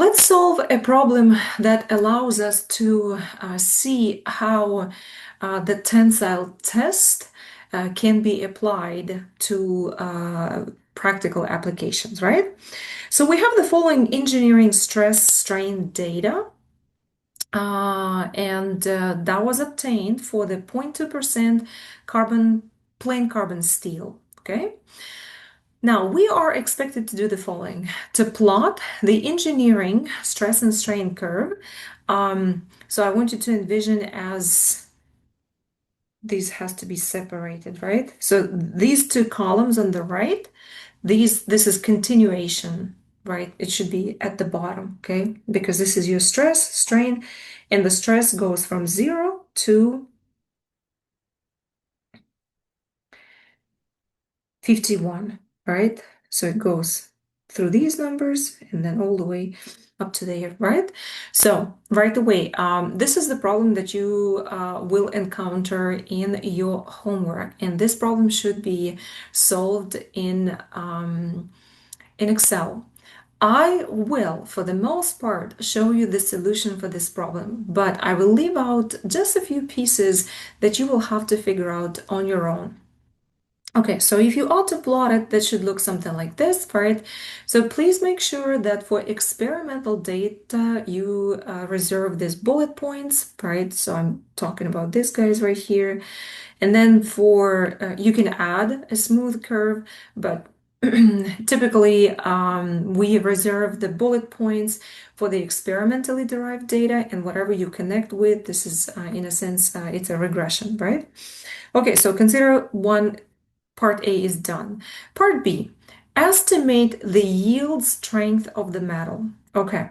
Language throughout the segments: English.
Let's solve a problem that allows us to see how the tensile test can be applied to practical applications, right? So we have the following engineering stress strain data, and that was obtained for the 0.2% plain carbon steel, okay? Now, we are expected to do the following: to plot the engineering stress and strain curve. So I want you to envision as these has to be separated, right? So these two columns on the right, this is continuation, right? It should be at the bottom, okay? Because this is your stress, strain, and the stress goes from 0 to 51, right? So it goes through these numbers and then all the way up to there, right? So right away, this is the problem that you will encounter in your homework, and this problem should be solved in Excel. I will, for the most part, show you the solution for this problem, but I will leave out just a few pieces that you will have to figure out on your own. Okay, so if you ought to plot it, that should look something like this, right? So please make sure that for experimental data, you reserve these bullet points, right? So I'm talking about these guys right here. And then for, you can add a smooth curve, but typically we reserve the bullet points for the experimentally derived data, and whatever you connect with, this is in a sense, it's a regression, right? Okay, so consider one. Part A is done. Part B, estimate the yield strength of the metal. Okay,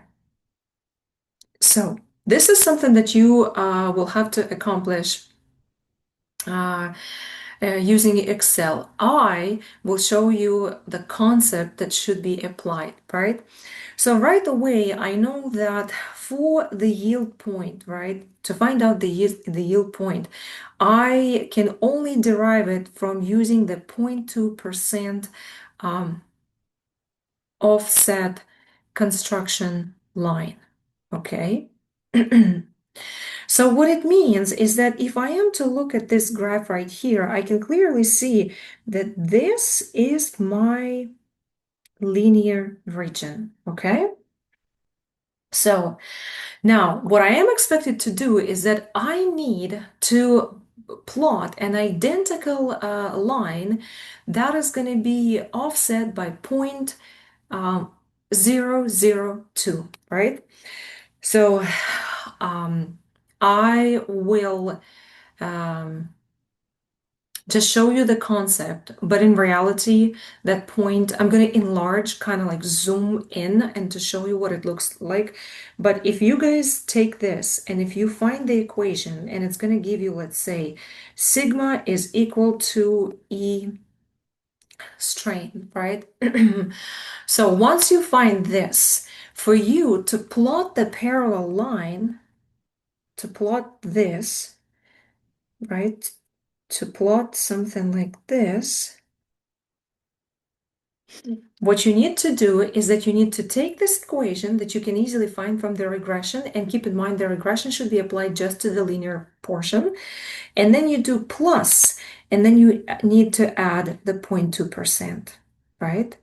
so this is something that you will have to accomplish using Excel. I will show you the concept that should be applied, right? So right away, I know that for the yield point, right, to find out the yield point, I can only derive it from using the 0.2% offset construction line, okay? So what it means is that if I am to look at this graph right here, I can clearly see that this is my linear region, okay? So now what I am expected to do is that I need to plot an identical line that is going to be offset by 0.002, right? So I will just show you the concept, but in reality, that point, I'm going to enlarge, kind of like zoom in and to show you what it looks like. But if you guys take this and if you find the equation and it's going to give you, let's say, sigma is equal to E strain, right? So once you find this, for you to plot the parallel line, to plot this, right? To plot something like this, what you need to do is that you need to take this equation that you can easily find from the regression, and keep in mind the regression should be applied just to the linear portion, and then you do plus, and then you need to add the 0.2%, right?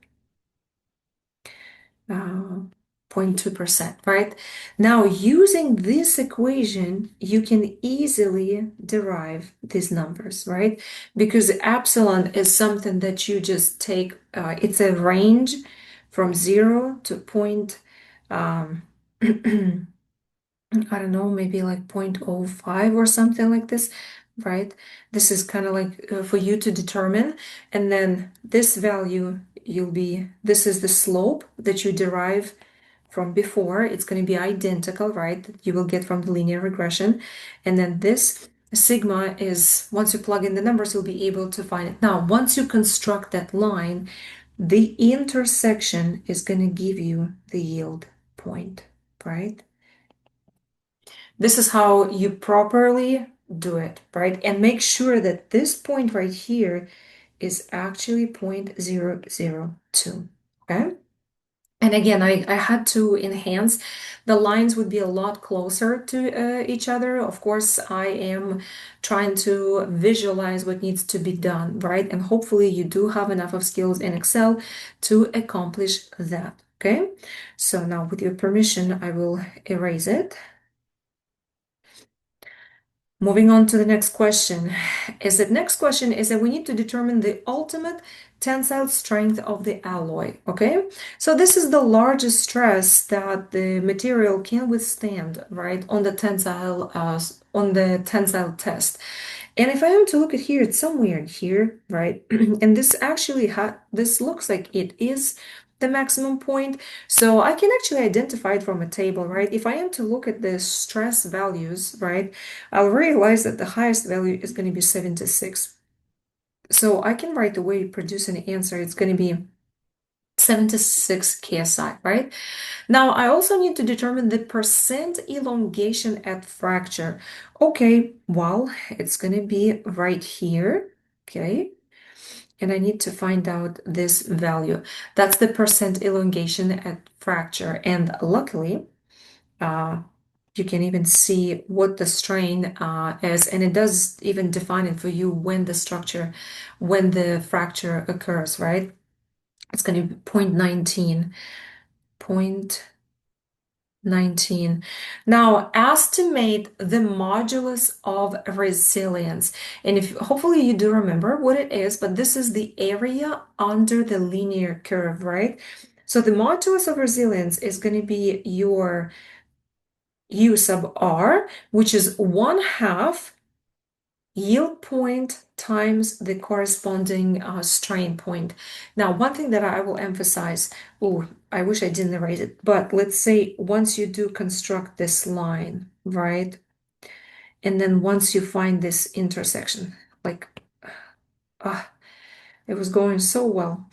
0.2%, right? Now, using this equation, you can easily derive these numbers, right? Because epsilon is something that you just take, it's a range from 0 to point, I don't know, maybe like 0.05 or something like this, right? This is kind of like for you to determine. And then this value, this is the slope that you derive from before. It's going to be identical, right? That you will get from the linear regression. And then this sigma is, once you plug in the numbers, you'll be able to find it. Now, once you construct that line, the intersection is going to give you the yield point, right? This is how you properly do it, right? And make sure that this point right here is actually 0.002, okay? And again, I had to enhance. The lines would be a lot closer to each other. Of course, I am trying to visualize what needs to be done, right? And hopefully you do have enough of skills in Excel to accomplish that, okay? So now with your permission, I will erase it. Moving on to the next question. Next question is that we need to determine the ultimate tensile strength of the alloy, okay? So this is the largest stress that the material can withstand, right, on the tensile test. And if I am to look at here, it's somewhere here, right? And this looks like it is the maximum point. So I can actually identify it from a table, right? If I am to look at the stress values, right, I'll realize that the highest value is going to be 76. So I can right away produce an answer. It's going to be 76 KSI, right? Now, I also need to determine the percent elongation at fracture. Okay, well, it's going to be right here, okay? And I need to find out this value. That's the percent elongation at fracture. And luckily, uh, you can even see what the strain is, and it does even define it for you when the fracture occurs, right? It's going to be 0.19, 0.19. Now, estimate the modulus of resilience. And if hopefully you do remember what it is, but this is the area under the linear curve, right? So the modulus of resilience is going to be your U sub R, which is 1/2 yield point times the corresponding strain point. Now, one thing that I will emphasize, oh, I wish I didn't erase it, but let's say once you do construct this line, right? And then once you find this intersection, like, ah, it was going so well.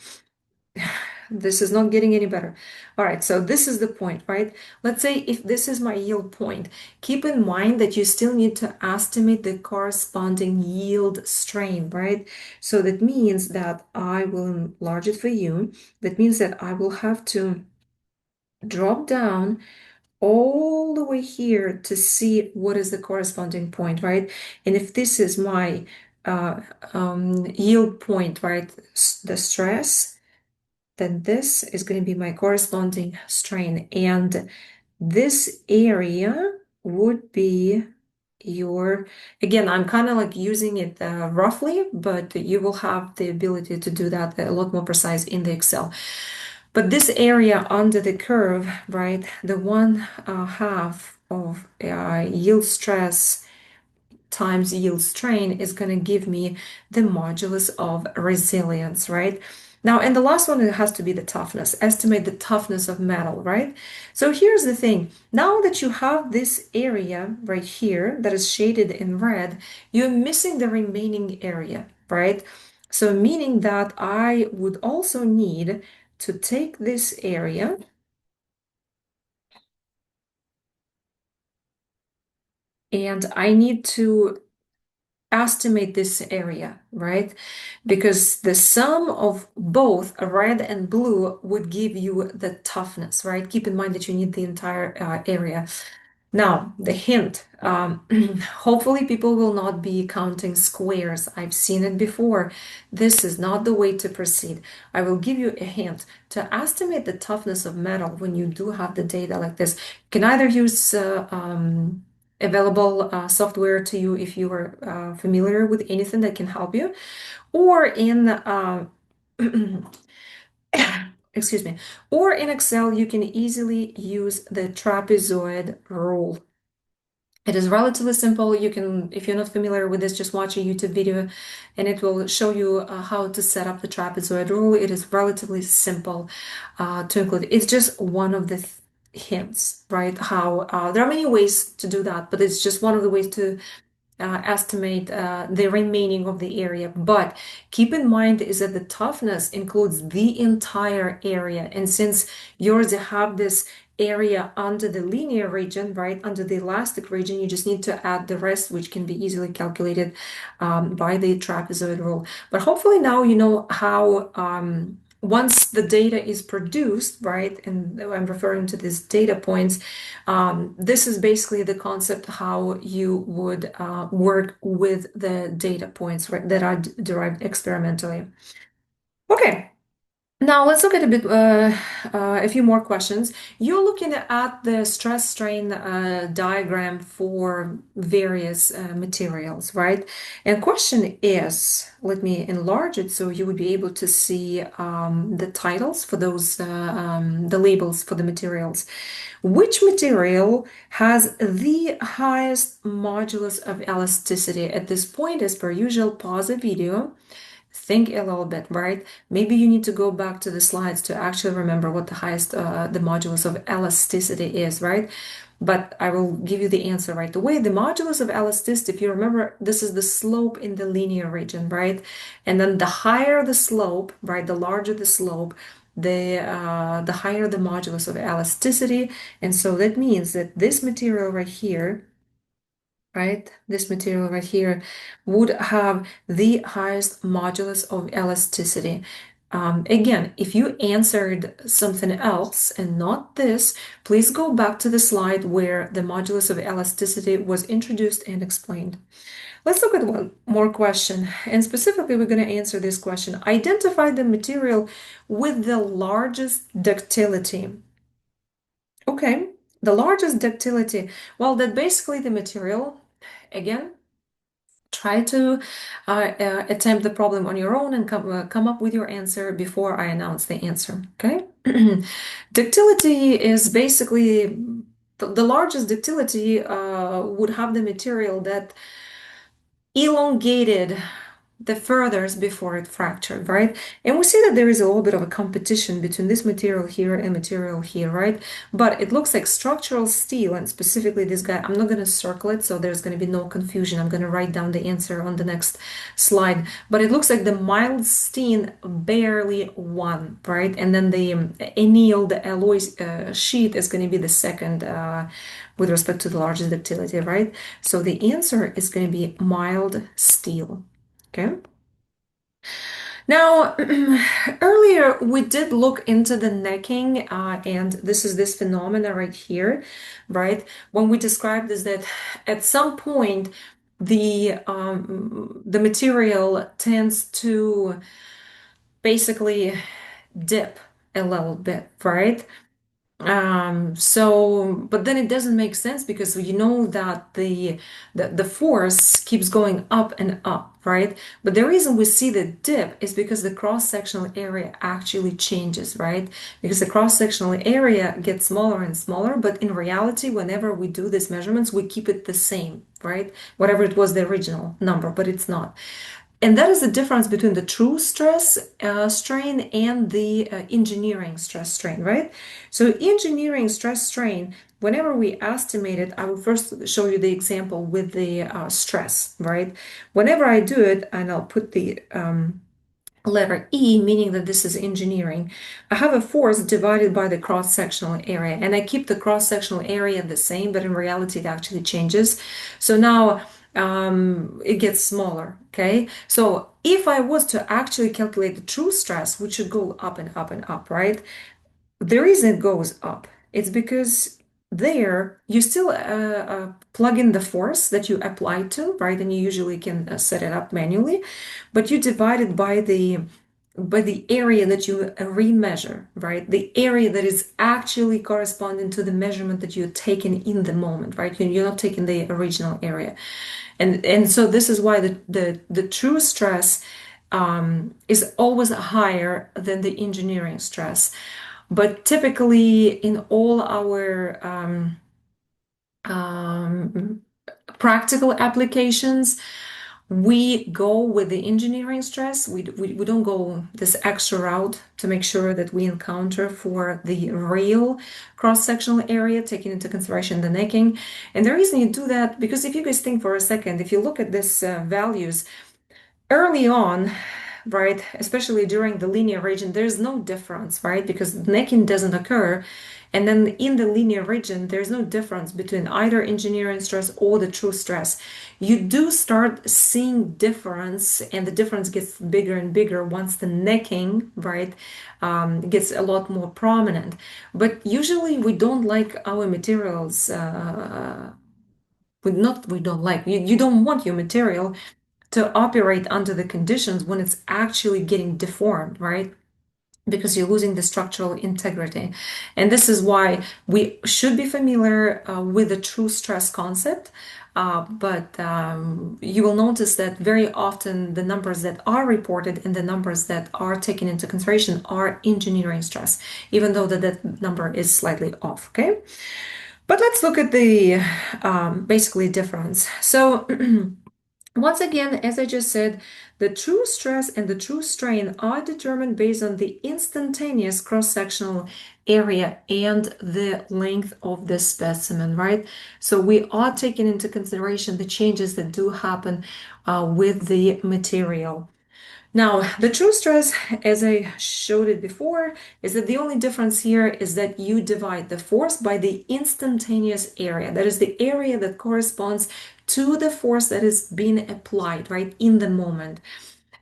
This is not getting any better. All right, so this is the point, right? Let's say if this is my yield point, keep in mind that you still need to estimate the corresponding yield strain, right? So that means that I will enlarge it for you. That means that I will have to drop down all the way here to see what is the corresponding point, right? And if this is my yield point, right, the stress, then this is going to be my corresponding strain. And this area would be your, again, I'm kind of like using it roughly, but you will have the ability to do that a lot more precise in the Excel. But this area under the curve, right, the 1/2 of yield stress times yield strain is going to give me the modulus of resilience, right? Now, and the last one, it has to be the toughness. Estimate the toughness of metal, right? So here's the thing. Now that you have this area right here that is shaded in red, you're missing the remaining area, right? So meaning that I would also need to take this area and I need to estimate this area, right? Because the sum of both red and blue would give you the toughness, right? Keep in mind that you need the entire area. Now, the hint, hopefully people will not be counting squares. I've seen it before. This is not the way to proceed. I will give you a hint. To estimate the toughness of metal when you do have the data like this, you can either use available software to you if you are familiar with anything that can help you, or in excuse me, or in Excel, you can easily use the trapezoid rule. It is relatively simple. You can, if you're not familiar with this, just watch a YouTube video and it will show you how to set up the trapezoid rule. It is relatively simple to include. It's just one of the hints, right? How there are many ways to do that, but it's just one of the ways to estimate the remaining of the area. But keep in mind is that the toughness includes the entire area. And since yours have this area under the linear region, right, under the elastic region, you just need to add the rest, which can be easily calculated by the trapezoid rule. But hopefully now you know how once the data is produced, right, and I'm referring to these data points, this is basically the concept how you would work with the data points, right, that are derived experimentally. Okay, now let's look at a few more questions. You're looking at the stress strain diagram for various materials, right? And question is, let me enlarge it so you would be able to see the titles for those, the labels for the materials. Which material has the highest modulus of elasticity? At this point, as per usual, pause the video. Think a little bit, right? Maybe you need to go back to the slides to actually remember what the highest, the modulus of elasticity is, right? But I will give you the answer right away. The modulus of elasticity, if you remember, this is the slope in the linear region, right? And then the higher the slope, right, the larger the slope, the higher the modulus of elasticity. And so that means that this material right here, right? This material right here would have the highest modulus of elasticity. Again, if you answered something else and not this, please go back to the slide where the modulus of elasticity was introduced and explained. Let's look at one more question. And specifically, we're going to answer this question. Identify the material with the largest ductility. Okay, the largest ductility. Well, that basically the material, again, try to attempt the problem on your own and come up with your answer before I announce the answer, okay? Ductility is basically the largest ductility would have the material that elongated the furthest before it fractured, right? And we see that there is a little bit of a competition between this material here and material here, right? But it looks like structural steel, and specifically this guy, I'm not going to circle it, so there's going to be no confusion. I'm going to write down the answer on the next slide. But it looks like the mild steel barely won, right? And then the anneal, the alloy sheet is going to be the second with respect to the largest ductility, right? So the answer is going to be mild steel. Okay. Now, earlier we did look into the necking, and this is this phenomena right here, right? When we described is that at some point the material tends to basically dip a little bit, right? But then it doesn't make sense because you know that the force keeps going up and up, right? But the reason we see the dip is because the cross-sectional area actually changes, right? Because the cross-sectional area gets smaller and smaller, but in reality, whenever we do these measurements, we keep it the same, right? Whatever it was the original number, but it's not. And that is the difference between the true stress strain and the engineering stress strain, right? So engineering stress strain, whenever we estimate it, I will first show you the example with the stress, right? Whenever I do it, and I'll put the letter E, meaning that this is engineering, I have a force divided by the cross-sectional area, and I keep the cross-sectional area the same, but in reality it actually changes. So now it gets smaller, okay? So if I was to actually calculate the true stress, which should go up and up and up, right? The reason it goes up, it's because there you still plug in the force that you apply to, right? And you usually can set it up manually, but you divide it by the area that you remeasure, right? The area that is actually corresponding to the measurement that you're taking in the moment, right? You're not taking the original area. And so this is why the true stress is always higher than the engineering stress. But typically in all our practical applications, we go with the engineering stress. We don't go this extra route to make sure that we encounter for the real cross-sectional area, taking into consideration the necking. And the reason you do that, because if you guys think for a second, if you look at these values, early on, right, especially during the linear region, there's no difference, right, because necking doesn't occur. And then in the linear region, there's no difference between either engineering stress or the true stress. You do start seeing difference, and the difference gets bigger and bigger once the necking, right, gets a lot more prominent. But usually we don't like our materials. We don't like you don't want your material to operate under the conditions when it's actually getting deformed, right? Because you're losing the structural integrity. And this is why we should be familiar with the true stress concept. But you will notice that very often the numbers that are reported and the numbers that are taken into consideration are engineering stress, even though that number is slightly off, okay? But let's look at the basically difference. So once again, as I just said, the true stress and the true strain are determined based on the instantaneous cross-sectional area and the length of the specimen, right? So we are taking into consideration the changes that do happen with the material. Now, the true stress, as I showed it before, is that the only difference here is that you divide the force by the instantaneous area. That is the area that corresponds to the force that is being applied, right, in the moment.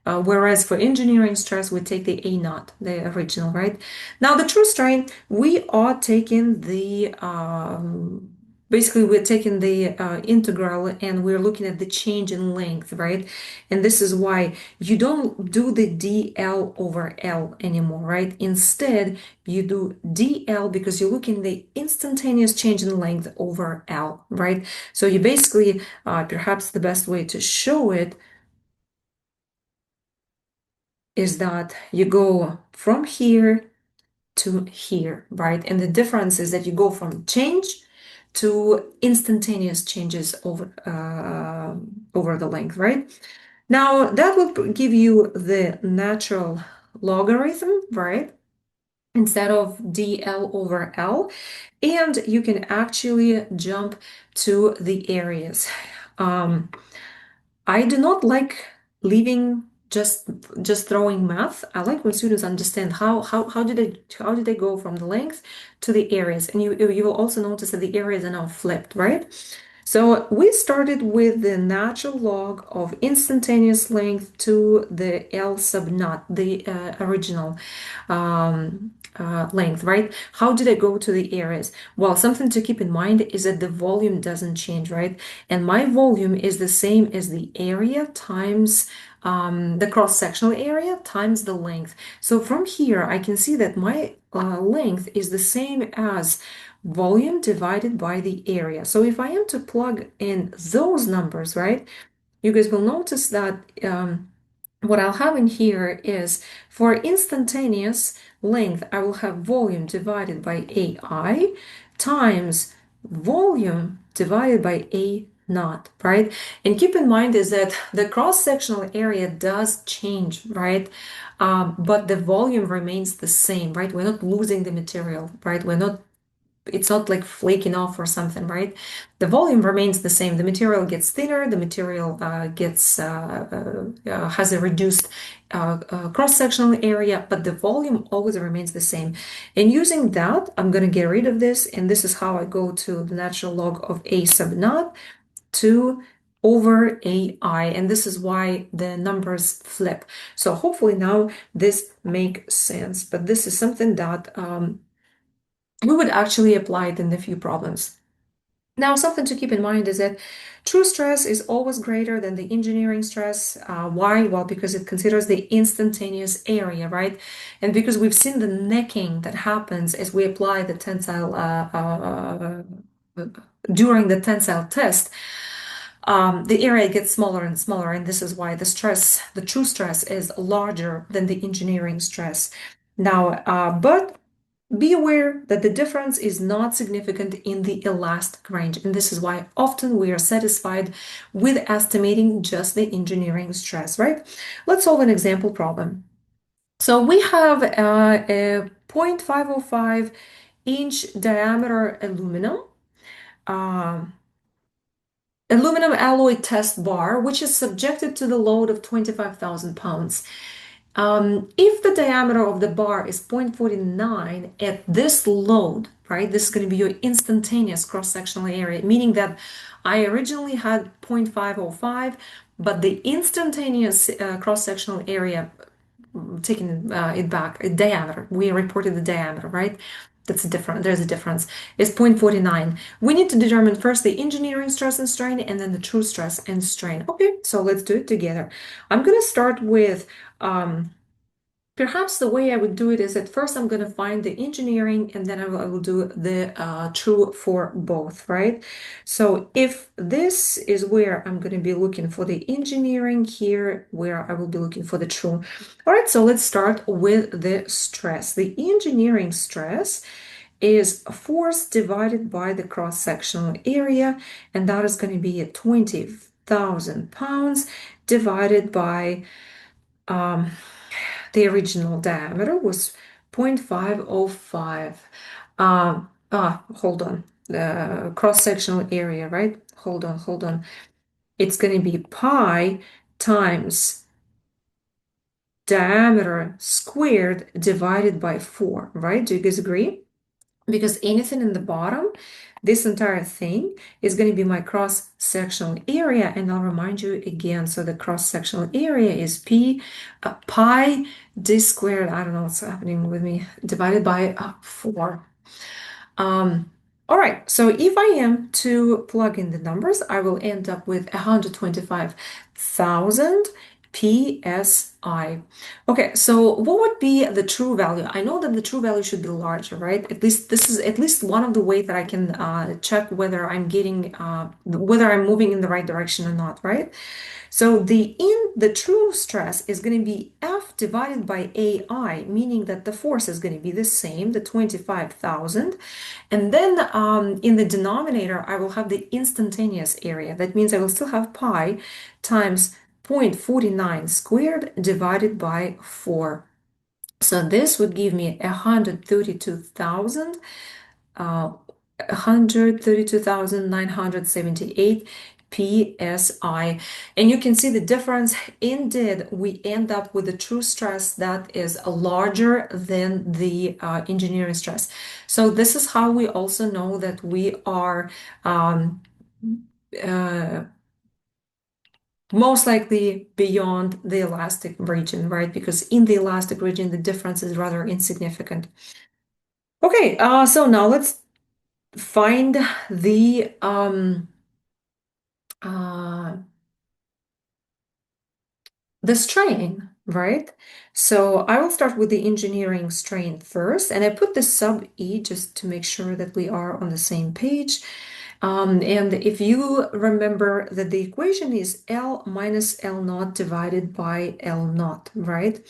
Whereas for engineering stress, we take the A naught, the original, right? Now, the true strain, we are taking the basically we're taking the integral and we're looking at the change in length, right? And this is why you don't do the dl over L anymore, right? Instead, you do dl because you're looking at the instantaneous change in length over L, right? So you basically, perhaps the best way to show it is that you go from here to here, right? And the difference is that you go from change to instantaneous changes over the length, right? Now that will give you the natural logarithm, right? Instead of dl over L, and you can actually jump to the areas. Um, I do not like leaving just throwing math. I like when students understand how did they go from the length to the areas, and you will also notice that the areas are now flipped, right? So we started with the natural log of instantaneous length to the L sub naught, the original length, right? How did I go to the areas? Well, something to keep in mind is that the volume doesn't change, right? And my volume is the same as the area times the cross-sectional area times the length. So from here, I can see that my length is the same as volume divided by the area. So if I am to plug in those numbers, right, you guys will notice that what I'll have in here is for instantaneous length, I will have volume divided by AI times volume divided by A naught, right? And keep in mind is that the cross-sectional area does change, right? But the volume remains the same, right? We're not losing the material, right? It's not like flaking off or something, right? The volume remains the same. The material gets thinner, the material has a reduced cross-sectional area, but the volume always remains the same. And using that, I'm going to get rid of this, and this is how I go to the natural log of A sub naught to over AI, and this is why the numbers flip. So hopefully now this makes sense, but this is something that we would actually apply it in a few problems. Now, something to keep in mind is that true stress is always greater than the engineering stress. Why? Well, because it considers the instantaneous area, right? And because we've seen the necking that happens as we apply the tensile during the tensile test, the area gets smaller and smaller, and this is why the stress, the true stress, is larger than the engineering stress. Now, but be aware that the difference is not significant in the elastic range, and this is why often we are satisfied with estimating just the engineering stress, right? Let's solve an example problem. So we have a 0.505 inch diameter um, aluminum alloy test bar, which is subjected to the load of 25,000 pounds. If the diameter of the bar is 0.49 at this load, right, this is going to be your instantaneous cross-sectional area, meaning that I originally had 0.505, but the instantaneous cross-sectional area, taking it back, a diameter, we reported the diameter, right? That's a different, there's a difference, is 0.49. We need to determine first the engineering stress and strain and then the true stress and strain. Okay, so let's do it together. I'm going to start with perhaps the way I would do it is at first I'm going to find the engineering and then I will do the true for both, right? So if this is where I'm going to be looking for the engineering, here where I will be looking for the true. All right, so let's start with the stress. The engineering stress is force divided by the cross-sectional area, and that is going to be at 20,000 pounds divided by the original diameter was 0.505. Hold on. The cross-sectional area, right? Hold on. It's going to be pi times diameter squared divided by 4, right? Do you guys agree? Because anything in the bottom, this entire thing is going to be my cross-sectional area, and I'll remind you again, so the cross-sectional area is pi d squared, I don't know what's happening with me, divided by 4. All right, so if I am to plug in the numbers, I will end up with 125,000 PSI. Okay, so what would be the true value? I know that the true value should be larger, right? At least this is at least one of the ways that I can check whether I'm getting whether I'm moving in the right direction or not, right? So the true stress is going to be F divided by AI, meaning that the force is going to be the same, the 25,000. And then in the denominator, I will have the instantaneous area. That means I will still have pi times 0.49 squared divided by 4. So this would give me 132,000 132,978 psi. And you can see the difference. Indeed, we end up with a true stress that is larger than the engineering stress. So this is how we also know that we are uh, most likely beyond the elastic region, right? Because in the elastic region, the difference is rather insignificant. Okay, so now let's find uh, the strain, right? So I will start with the engineering strain first, and I put the sub E just to make sure that we are on the same page. And if you remember that the equation is L minus L naught divided by L naught, right?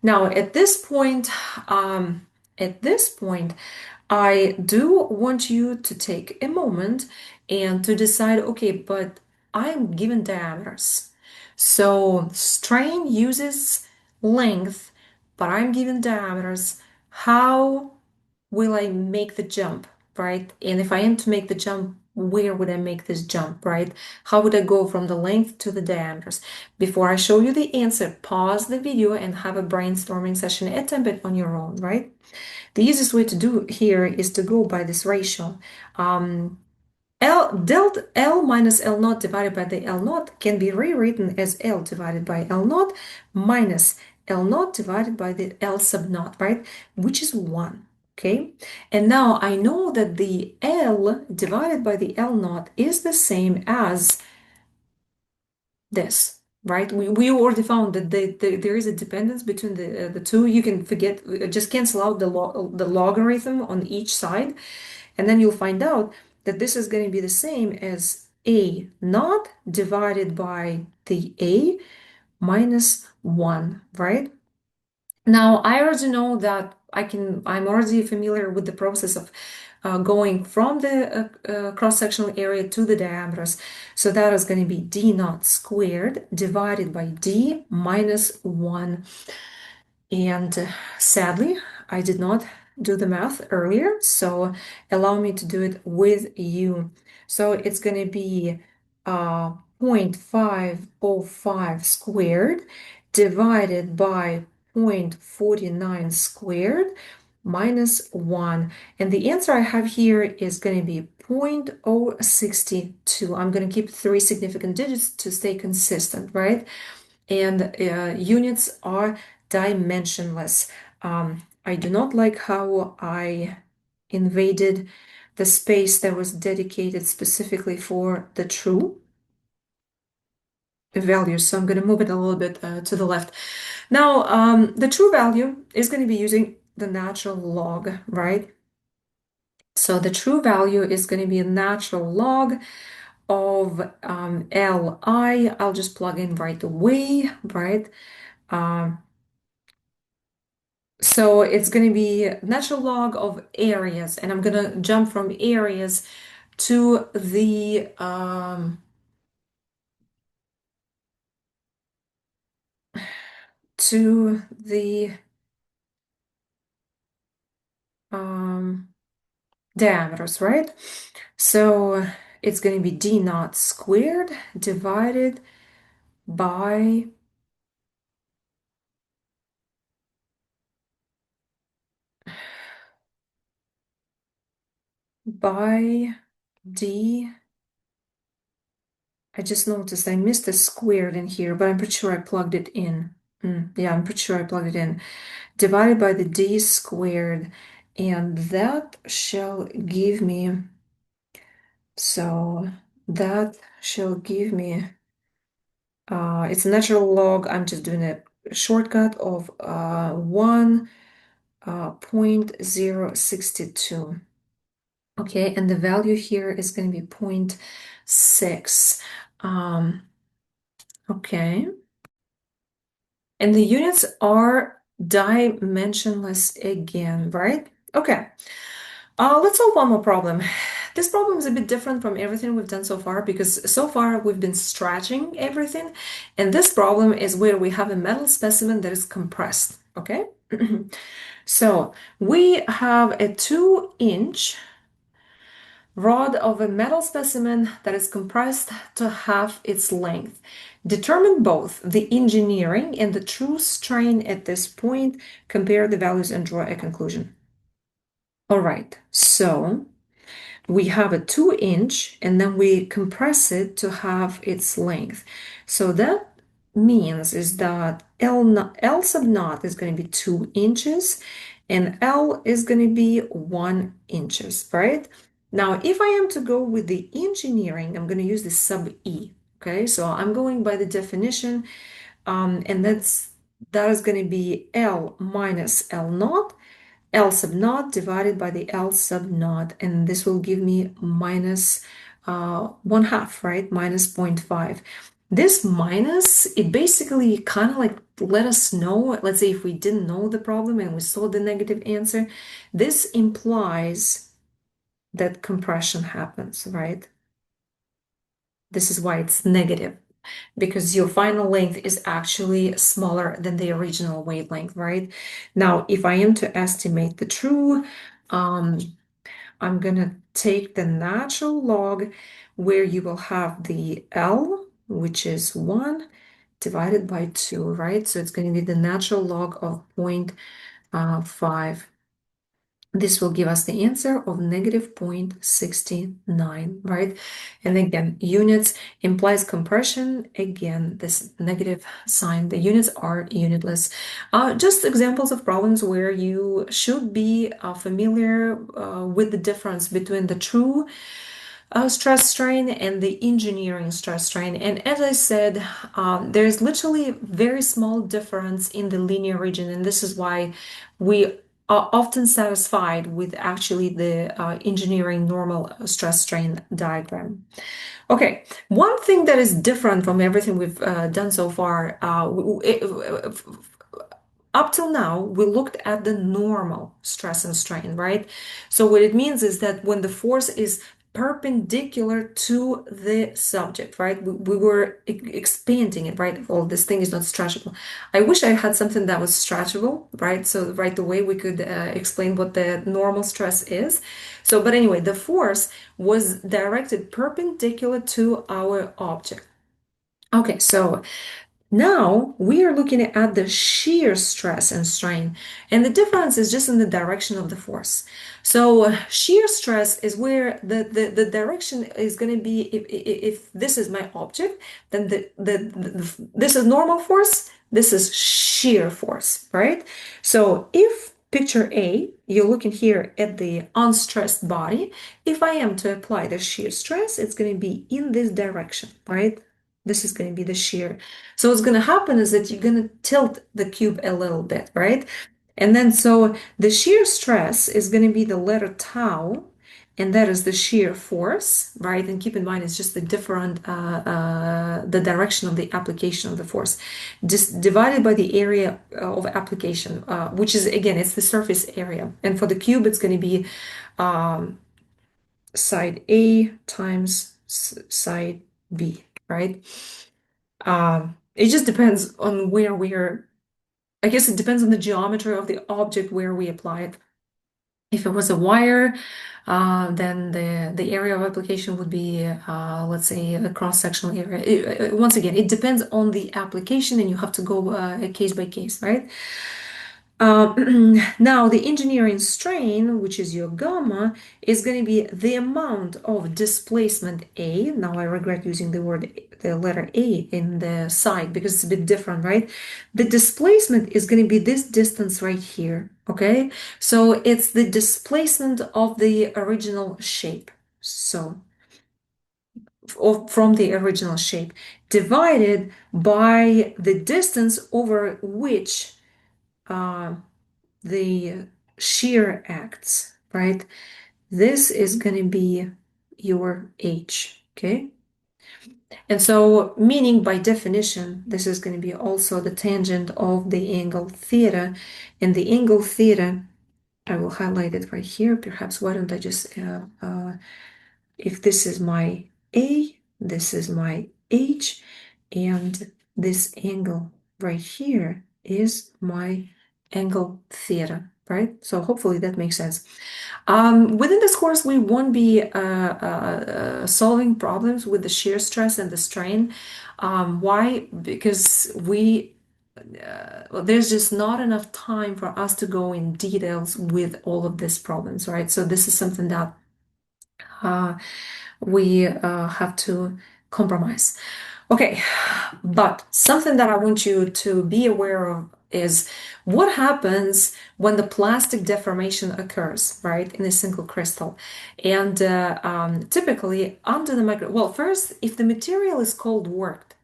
Now, at this point, I do want you to take a moment and to decide, okay, but I'm given diameters. So strain uses length, but I'm given diameters. How will I make the jump, right? And if I am to make the jump, where would I make this jump, right? How would I go from the length to the diameters? Before I show you the answer, pause the video and have a brainstorming session, attempt it on your own, right? The easiest way to do here is to go by this ratio. L minus L naught divided by the L naught can be rewritten as L divided by L naught minus L naught divided by the L sub naught, right? Which is 1. Okay, and now I know that the L divided by the L naught is the same as this, right? We already found that there is a dependence between the two. You can forget, just cancel out the logarithm on each side, and then you'll find out that this is going to be the same as A naught divided by the A minus 1, right? Now, I already know that I'm already familiar with the process of going from the cross-sectional area to the diameters. So that is going to be D naught squared divided by D minus 1. And sadly, I did not do the math earlier, so allow me to do it with you. So it's going to be 0.505 squared divided by 0.49 squared minus 1. And the answer I have here is going to be 0.062. I'm going to keep three significant digits to stay consistent, right? And units are dimensionless. I do not like how I invaded the space that was dedicated specifically for the true values. So I'm going to move it a little bit to the left. Now, the true value is going to be using the natural log, right? So the true value is going to be a natural log of Li. I'll just plug in right away, right? Um, so it's going to be natural log of areas, and I'm going to jump from areas to the um, diameters, right? So it's going to be d naught squared divided by d. I just noticed I missed a squared in here, but I'm pretty sure I plugged it in. Yeah, I'm pretty sure I plugged it in. Divided by the d squared, and that shall give me, so that shall give me, it's a natural log. I'm just doing a shortcut of 1.062. Okay, and the value here is going to be 0.6. Okay. And the units are dimensionless again, right? Okay. Let's solve one more problem. This problem is a bit different from everything we've done so far because so far we've been stretching everything, and this problem is where we have a metal specimen that is compressed, okay? So we have a 2-inch rod of a metal specimen that is compressed to half its length. Determine both the engineering and the true strain at this point, compare the values and draw a conclusion. All right, so we have a 2-inch and then we compress it to half its length. So that means is that L sub naught is going to be 2 inches and L is going to be 1 inches, right? Now, if I am to go with the engineering, I'm going to use the sub E. Okay, so I'm going by the definition, and that is going to be L minus L naught. L sub naught divided by the L sub naught, and this will give me minus 1/2, right? Minus 0.5. This minus, it basically kind of like let us know, let's say if we didn't know the problem and we saw the negative answer, this implies that compression happens, right? This is why it's negative, because your final length is actually smaller than the original wavelength, right? Now, if I am to estimate the true, um, I'm gonna take the natural log where you will have the L, which is 1 divided by 2, right? So it's going to be the natural log of 0.5. This will give us the answer of negative 0.69, right? And again, units implies compression. Again, this negative sign, the units are unitless. Just examples of problems where you should be familiar with the difference between the true stress strain and the engineering stress strain. And as I said, there's literally very small difference in the linear region, and this is why we are often satisfied with actually the engineering normal stress strain diagram. Okay, one thing that is different from everything we've done so far, up till now, we looked at the normal stress and strain, right? So what it means is that when the force is perpendicular to the subject, right? We were expanding it, right? Well, this thing is not stretchable. I wish I had something that was stretchable, right? So right away we could explain what the normal stress is. So, but anyway, the force was directed perpendicular to our object. Okay, so Now we are looking at the shear stress and strain, and the difference is just in the direction of the force. So shear stress is where the direction is going to be, if this is my object, then this is normal force, this is shear force, right? So if picture A, you're looking here at the unstressed body, if I am to apply the shear stress, it's going to be in this direction, right? This is going to be the shear. So what's going to happen is that you're going to tilt the cube a little bit, right? And then so the shear stress is going to be the letter tau, and that is the shear force, right? And keep in mind, it's just the different, the direction of the application of the force, just divided by the area of application, which is, again, it's the surface area. And for the cube, it's going to be um, side A times side B, right? It just depends on where we're, I guess it depends on the geometry of the object where we apply it. If it was a wire, then the area of application would be, let's say, a cross-sectional area. Once again, it depends on the application, and you have to go case by case, right? Now, the engineering strain, which is your gamma, is going to be the amount of displacement A. Now, I regret using the letter A in the side because it's a bit different, right? The displacement is going to be this distance right here, okay? So it's the displacement of the original shape. So, from the original shape, divided by the distance over which uh, the shear acts, right? This is going to be your H, okay? And so, meaning by definition, this is going to be also the tangent of the angle theta. And the angle theta, I will highlight it right here. Perhaps why don't I just, if this is my A, this is my H, and this angle right here is my angle theta, right? So hopefully that makes sense. Within this course, we won't be solving problems with the shear stress and the strain. Why? Because well, there's just not enough time for us to go in details with all of these problems, right? So this is something that uh, we have to compromise. Okay, but something that I want you to be aware of is what happens when the plastic deformation occurs, right, in a single crystal. And typically under the micro, well, first, if the material is cold worked,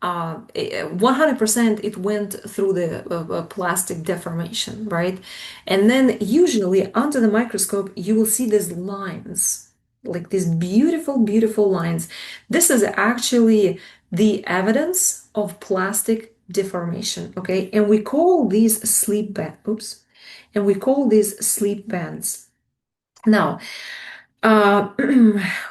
100% it went through the plastic deformation, right? And then usually under the microscope, you will see these lines, like these beautiful, beautiful lines. This is actually the evidence of plastic deformation, okay? And we call these sleep bands, oops, and we call these sleep bands. Now, uh,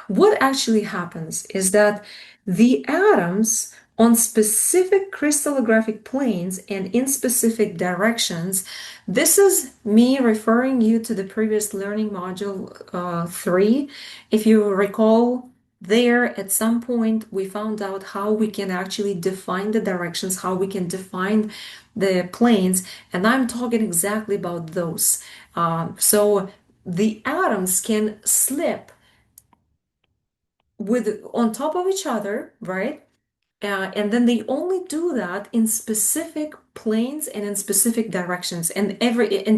what actually happens is that the atoms on specific crystallographic planes and in specific directions, this is me referring you to the previous learning module 3. If you recall, there at some point we found out how we can actually define the directions, how we can define the planes, and I'm talking exactly about those. So the atoms can slip with on top of each other, right? And then they only do that in specific planes and in specific directions. And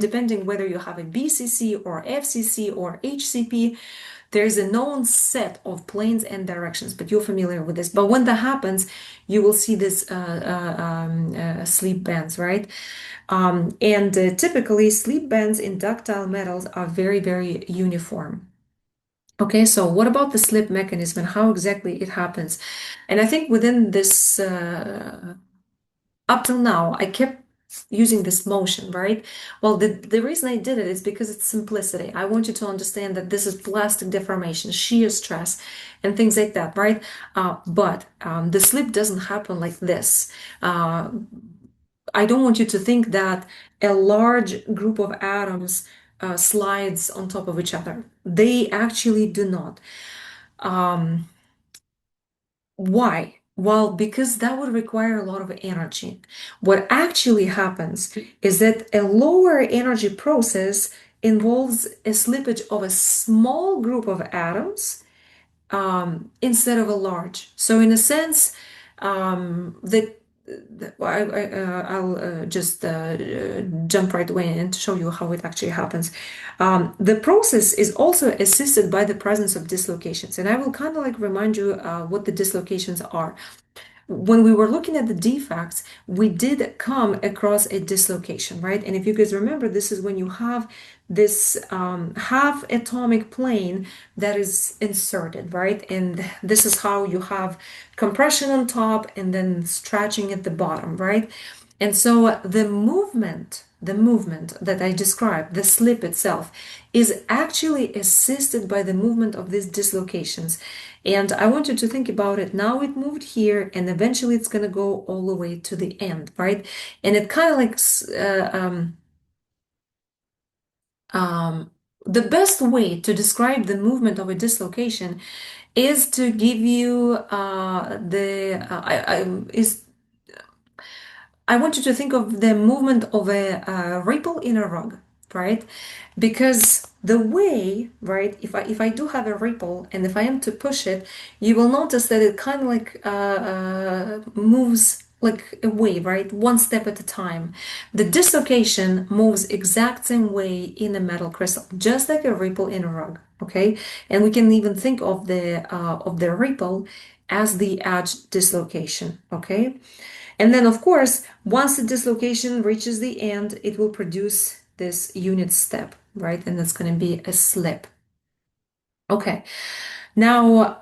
depending whether you have a BCC or FCC or HCP, there's a known set of planes and directions, but you're familiar with this. But when that happens, you will see this sleep bands, right? And typically, sleep bands in ductile metals are very, very uniform. Okay, so what about the slip mechanism and how exactly it happens? And I think within this, up till now, I kept using this motion, right? Well, the reason I did it is because it's simplicity. I want you to understand that this is plastic deformation, shear stress, and things like that, right? But the slip doesn't happen like this. I don't want you to think that a large group of atoms slides on top of each other. They actually do not. Um, why? Well, because that would require a lot of energy. What actually happens is that a lower energy process involves a slippage of a small group of atoms instead of a large. So in a sense, I'll just jump right away and show you how it actually happens. The process is also assisted by the presence of dislocations, and I will kind of like remind you what the dislocations are. When we were looking at the defects, we did come across a dislocation, right? And if you guys remember, this is when you have this half atomic plane that is inserted, right? And this is how you have compression on top and then stretching at the bottom, right? And so the movement that I described, the slip itself, is actually assisted by the movement of these dislocations. And I want you to think about it. Now it moved here, and eventually it's going to go all the way to the end, right? And it kind of like um, the best way to describe the movement of a dislocation is to give you I want you to think of the movement of a ripple in a rug, right? Because the way, right, if I do have a ripple and if I am to push it, you will notice that it kind of like moves like a wave, right? One step at a time. The dislocation moves exact same way in a metal crystal, just like a ripple in a rug, okay? And we can even think of the ripple as the edge dislocation, okay? And then, of course, once the dislocation reaches the end, it will produce this unit step, right? And that's going to be a slip. Okay. Now,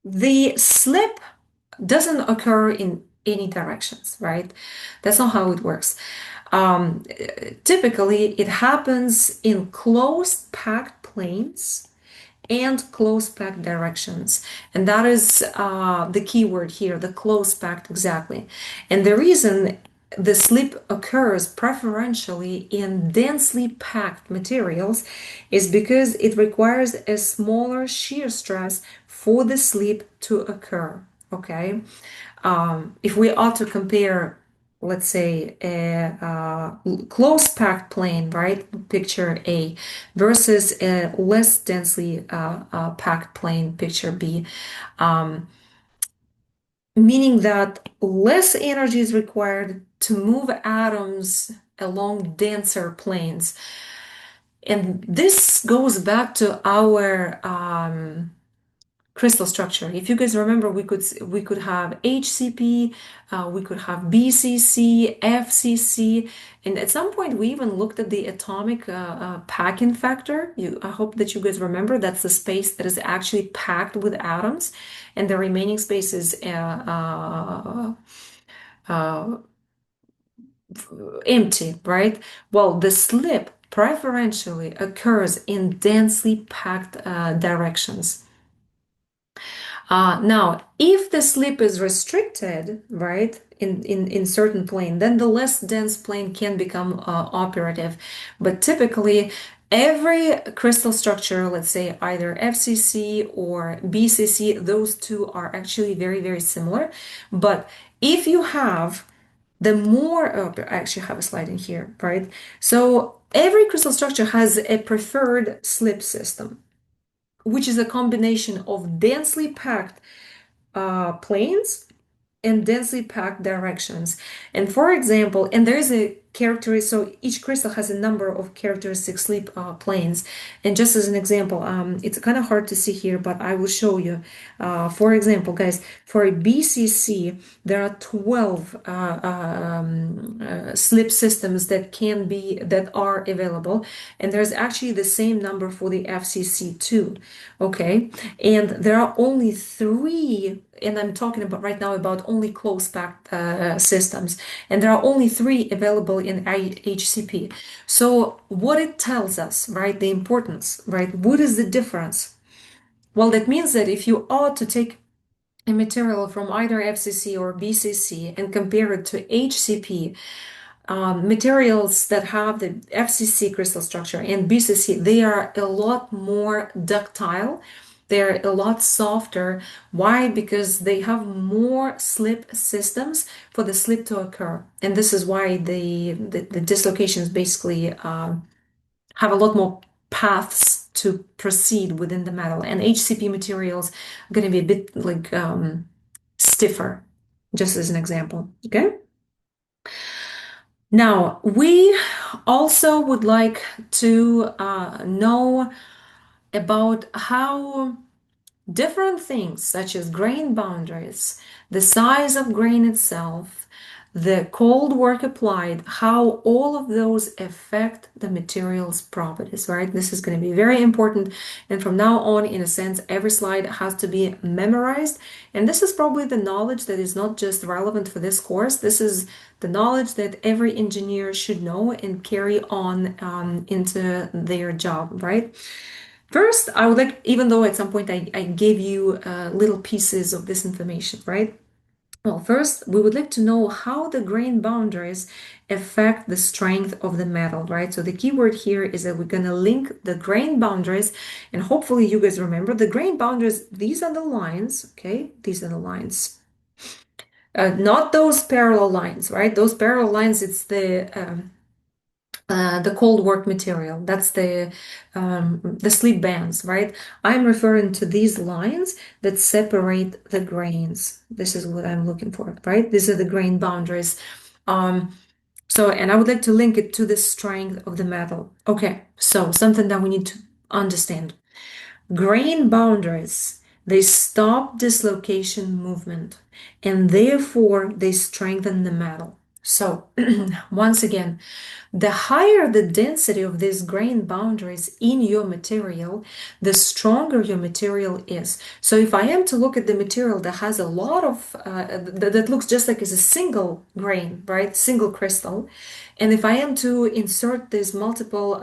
the slip doesn't occur in any directions, right? That's not how it works. Um, Typically, it happens in closed packed planes and close packed directions. And that is the key word here, the close packed exactly. And the reason the slip occurs preferentially in densely packed materials is because it requires a smaller shear stress for the slip to occur. Okay. If we ought to compare, let's say, a close packed plane, right, picture A, versus a less densely packed plane, picture B, meaning that less energy is required to move atoms along denser planes. And this goes back to our crystal structure. If you guys remember, we could have HCP, we could have BCC, FCC, and at some point we even looked at the atomic packing factor. I hope that you guys remember that's the space that is actually packed with atoms, and the remaining space is empty, right? Well, the slip preferentially occurs in densely packed directions. Now, if the slip is restricted, right, in certain plane, then the less dense plane can become operative. But typically, every crystal structure, let's say either FCC or BCC, those two are actually very, very similar. But if you have the more, oh, I actually have a slide in here, right? So every crystal structure has a preferred slip system, which is a combination of densely packed planes and densely packed directions. And for example, and there is a characteristic, so each crystal has a number of characteristic slip planes. And just as an example, it's kind of hard to see here, but I will show you. For example, guys, for a BCC, there are 12 slip systems that are available, and there's actually the same number for the FCC too. Okay, and there are only three, and I'm talking about right now about only close packed systems, and there are only three available in HCP. So what it tells us, right, the importance, right, what is the difference? Well, that means that if you ought to take a material from either FCC or BCC and compare it to HCP, materials that have the FCC crystal structure and BCC, they are a lot more ductile. They're a lot softer. Why? Because they have more slip systems for the slip to occur. And this is why the dislocations basically have a lot more paths to proceed within the metal. And HCP materials are going to be a bit like stiffer, just as an example. Okay. Now, we also would like to know about how different things such as grain boundaries, the size of grain itself, the cold work applied, how all of those affect the material's properties, right? This is going to be very important. And from now on, in a sense, every slide has to be memorized. And this is probably the knowledge that is not just relevant for this course. This is the knowledge that every engineer should know and carry on into their job, right? First, I would like, even though at some point I gave you little pieces of this information, right? Well, first, we would like to know how the grain boundaries affect the strength of the metal, right? So the key word here is that we're going to link the grain boundaries, and hopefully you guys remember the grain boundaries. These are the lines, okay? These are the lines. Not those parallel lines, right? Those parallel lines, it's the cold work material. That's the slip bands, right? I'm referring to these lines that separate the grains. This is what I'm looking for, right? These are the grain boundaries. And I would like to link it to the strength of the metal. Okay, so something that we need to understand. Grain boundaries, they stop dislocation movement and therefore they strengthen the metal. So once again, the higher the density of these grain boundaries in your material, the stronger your material is. So if I am to look at the material that has a lot of, that looks just like it's a single grain, right? Single crystal. And if I am to insert these multiple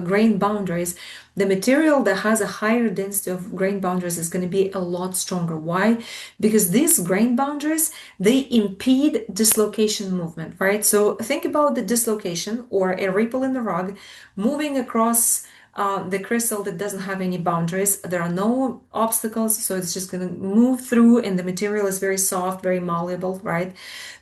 grain boundaries, the material that has a higher density of grain boundaries is going to be a lot stronger. Why? Because these grain boundaries, they impede dislocation movement, right? So think about the dislocation or a ripple in the rug moving across the crystal that doesn't have any boundaries. There are no obstacles, so it's just going to move through, and the material is very soft, very malleable, right?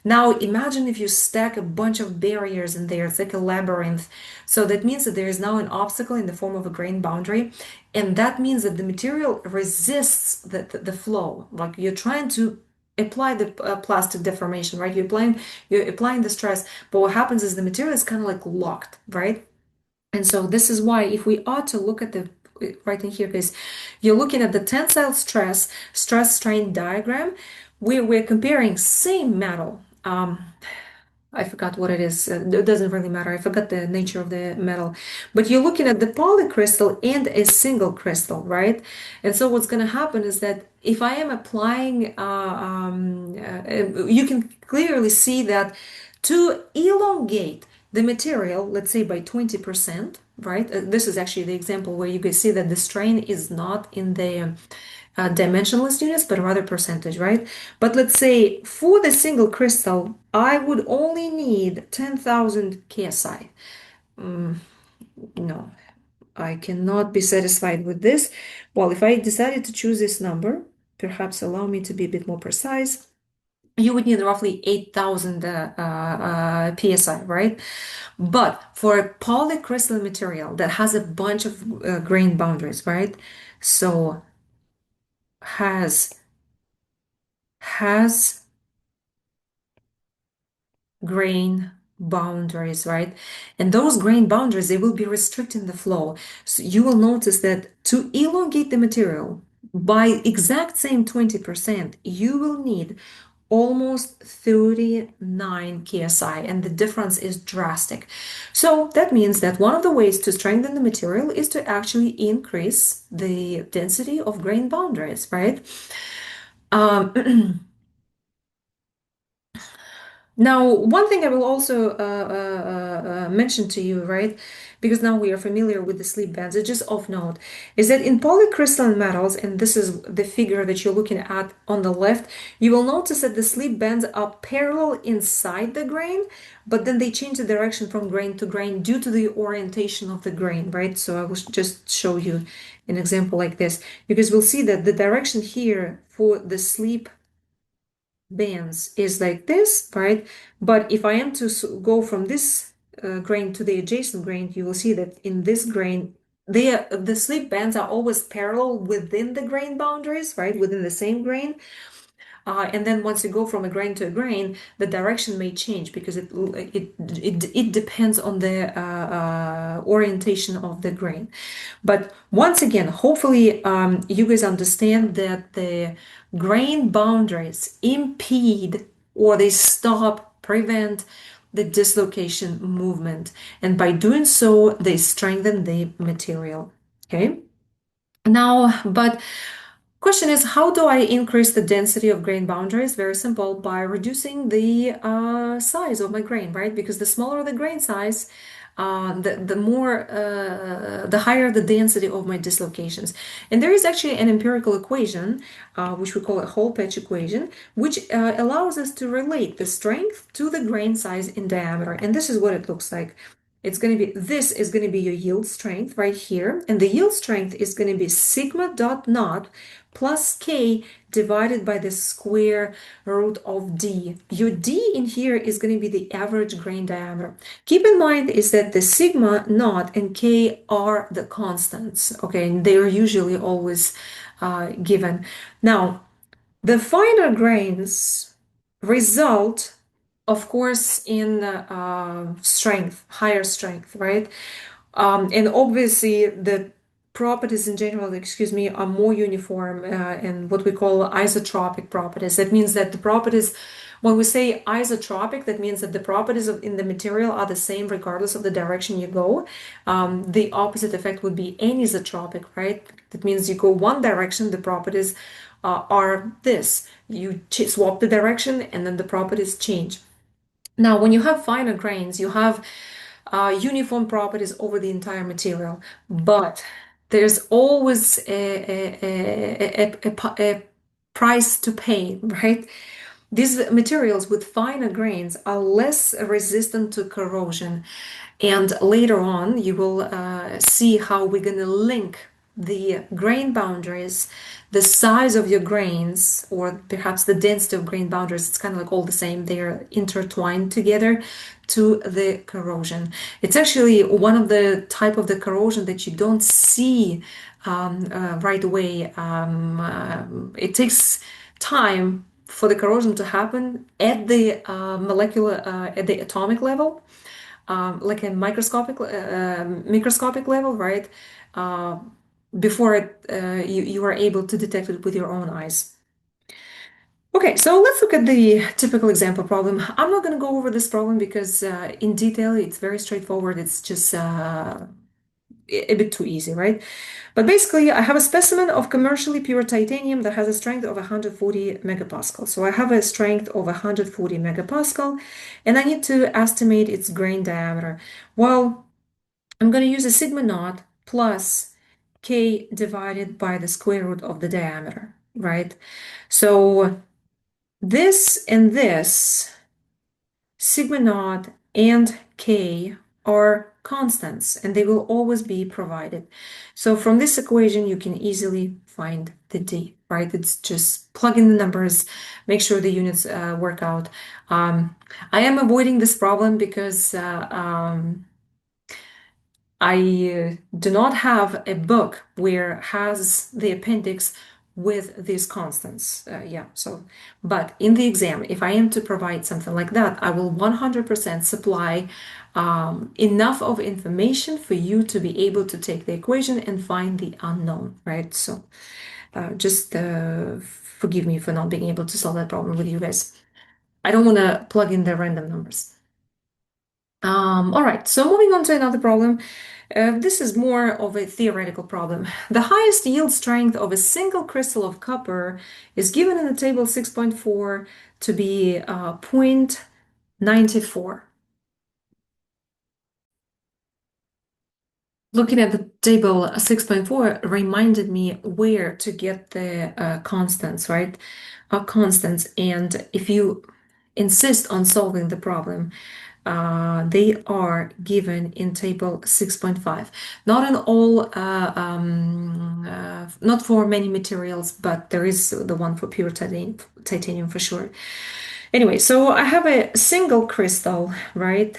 Now imagine if you stack a bunch of barriers in there, it's like a labyrinth. So that means that there is now an obstacle in the form of a grain boundary, and that means that the material resists the flow. Like you're trying to apply the plastic deformation, right? You're applying the stress, but what happens is the material is kind of like locked, right? And so this is why if we ought to look at the right in here, because you're looking at the tensile stress strain diagram, we're comparing same metal. I forgot what it is. It doesn't really matter. I forgot the nature of the metal. But you're looking at the polycrystal and a single crystal, right? And so what's going to happen is that if I am applying, you can clearly see that to elongate the material, let's say by 20%, right? This is actually the example where you can see that the strain is not in the dimensionless units, but rather percentage, right? But let's say for the single crystal, I would only need 10,000 KSI. No, I cannot be satisfied with this. Well, if I decided to choose this number, perhaps allow me to be a bit more precise, you would need roughly 8,000 PSI, right? But for a polycrystalline material that has a bunch of grain boundaries, right? So has has grain boundaries, right? And those grain boundaries, they will be restricting the flow. So you will notice that to elongate the material by exact same 20%, you will need almost 39 KSI, and the difference is drastic. So that means that one of the ways to strengthen the material is to actually increase the density of grain boundaries, right? Um, Now, one thing I will also mention to you, right? because now we are familiar with the slip bands, it's just off note, is that in polycrystalline metals, and this is the figure that you're looking at on the left, you will notice that the slip bands are parallel inside the grain, but then they change the direction from grain to grain due to the orientation of the grain, right? So I will just show you an example like this, because we'll see that the direction here for the slip bands is like this, right? But if I am to go from this grain to the adjacent grain, you will see that in this grain, the slip bands are always parallel within the grain boundaries, right? Within the same grain. And then once you go from a grain to a grain, the direction may change because it depends on the orientation of the grain. But once again, hopefully you guys understand that the grain boundaries impede or they stop, prevent the dislocation movement. And by doing so, they strengthen the material. Okay. Now, but question is, how do I increase the density of grain boundaries? Very simple, by reducing the size of my grain, right? Because the smaller the grain size, the higher the density of my dislocations. And there is actually an empirical equation, which we call a hole patch equation, which allows us to relate the strength to the grain size in diameter. And this is what it looks like. This is going to be your yield strength right here. And the yield strength is going to be sigma dot naught plus K divided by the square root of D. Your D in here is going to be the average grain diameter. Keep in mind is that the sigma naught and K are the constants, okay, and they are usually always given. Now, the finer grains result, of course, in strength, higher strength, right? And obviously, the properties in general, excuse me, are more uniform and what we call isotropic properties. That means that the properties, when we say isotropic, that means that the properties in the material are the same regardless of the direction you go. The opposite effect would be anisotropic, right? That means you go one direction, the properties are this. You swap the direction and then the properties change. Now, when you have finer grains, you have uniform properties over the entire material, but there's always a price to pay, right? These materials with finer grains are less resistant to corrosion. And later on, you will see how we're going to link the grain boundaries, the size of your grains, or perhaps the density of grain boundaries. It's kind of like all the same. They're intertwined together to the corrosion. It's actually one of the type of the corrosion that you don't see right away. It takes time for the corrosion to happen at the at the atomic level, like a microscopic level, right? Uh, Before you are able to detect it with your own eyes. Okay, so let's look at the typical example problem. I'm not going to go over this problem because in detail, it's very straightforward. It's just a bit too easy, right? But basically, I have a specimen of commercially pure titanium that has a strength of 140 megapascal. So I have a strength of 140 megapascal, and I need to estimate its grain diameter. Well, I'm going to use a sigma naught plus K divided by the square root of the diameter, right? So this and this, sigma naught and K, are constants and they will always be provided. So from this equation, you can easily find the D, right? It's just plug in the numbers, make sure the units work out. I am avoiding this problem because I do not have a book where has the appendix with these constants. But in the exam, if I am to provide something like that, I will 100% supply enough of information for you to be able to take the equation and find the unknown, right? So just forgive me for not being able to solve that problem with you guys. I don't want to plug in the random numbers. All right, so moving on to another problem. This is more of a theoretical problem. The highest yield strength of a single crystal of copper is given in the table 6.4 to be 0.94. Looking at the table 6.4 reminded me where to get the constants, right? Constants. And if you insist on solving the problem, they are given in table 6.5. Not in all, not for many materials, but there is the one for pure titanium for sure. Anyway, so I have a single crystal, right?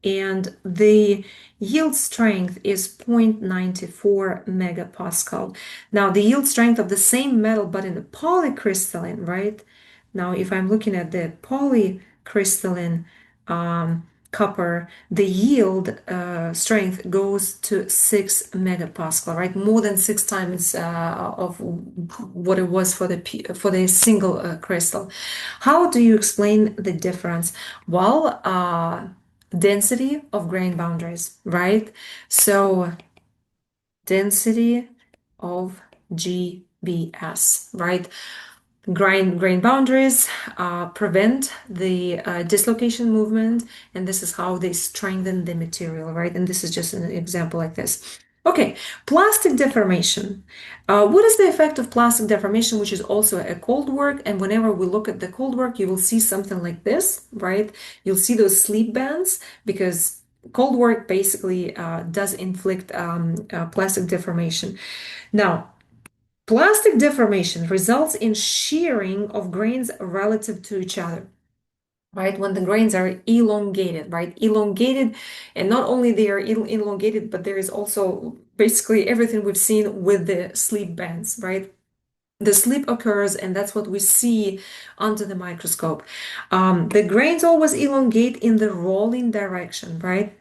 And the yield strength is 0.94 megapascal. Now, the yield strength of the same metal, but in the polycrystalline, right? Now, if I'm looking at the polycrystalline copper, the yield strength goes to 6 megapascal, right? More than 6 times of what it was for the single crystal. How do you explain the difference? Well, density of grain boundaries, right? So density of GBS, right? Grain boundaries prevent the dislocation movement, and this is how they strengthen the material, right? And this is just an example like this. Okay, plastic deformation. What is the effect of plastic deformation, which is also a cold work? And whenever we look at the cold work, you will see something like this, right? You'll see those sleep bands because cold work basically does inflict plastic deformation. Now, plastic deformation results in shearing of grains relative to each other, right? When the grains are elongated, right? Elongated, and not only they are elongated, but there is also basically everything we've seen with the sleep bands, right? The slip occurs, and that's what we see under the microscope. The grains always elongate in the rolling direction, right?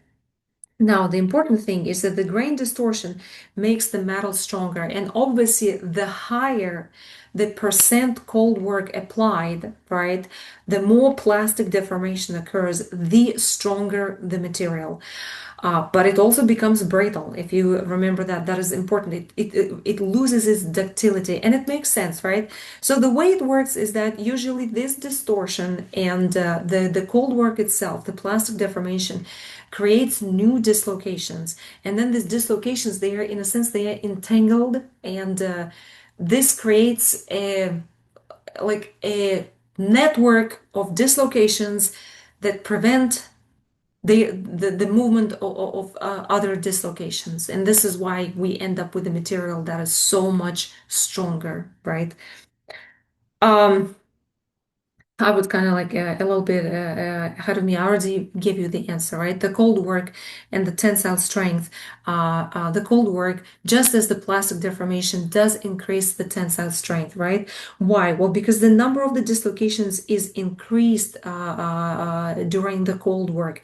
Now, the important thing is that the grain distortion makes the metal stronger, and obviously, the higher the percent cold work applied, right, the more plastic deformation occurs, the stronger the material. But it also becomes brittle. If you remember that, that is important. It loses its ductility, and it makes sense, right? So the way it works is that usually this distortion and the cold work itself, the plastic deformation, creates new dislocations, and then these dislocations, they are in a sense they are entangled, and this creates a network of dislocations that prevent the movement of other dislocations, and this is why we end up with a material that is so much stronger, right? um I would kind of like a little bit ahead of me. I already gave you the answer, right? The cold work and the tensile strength. The cold work, just as the plastic deformation, does increase the tensile strength, right? Why? Well, because the number of the dislocations is increased during the cold work,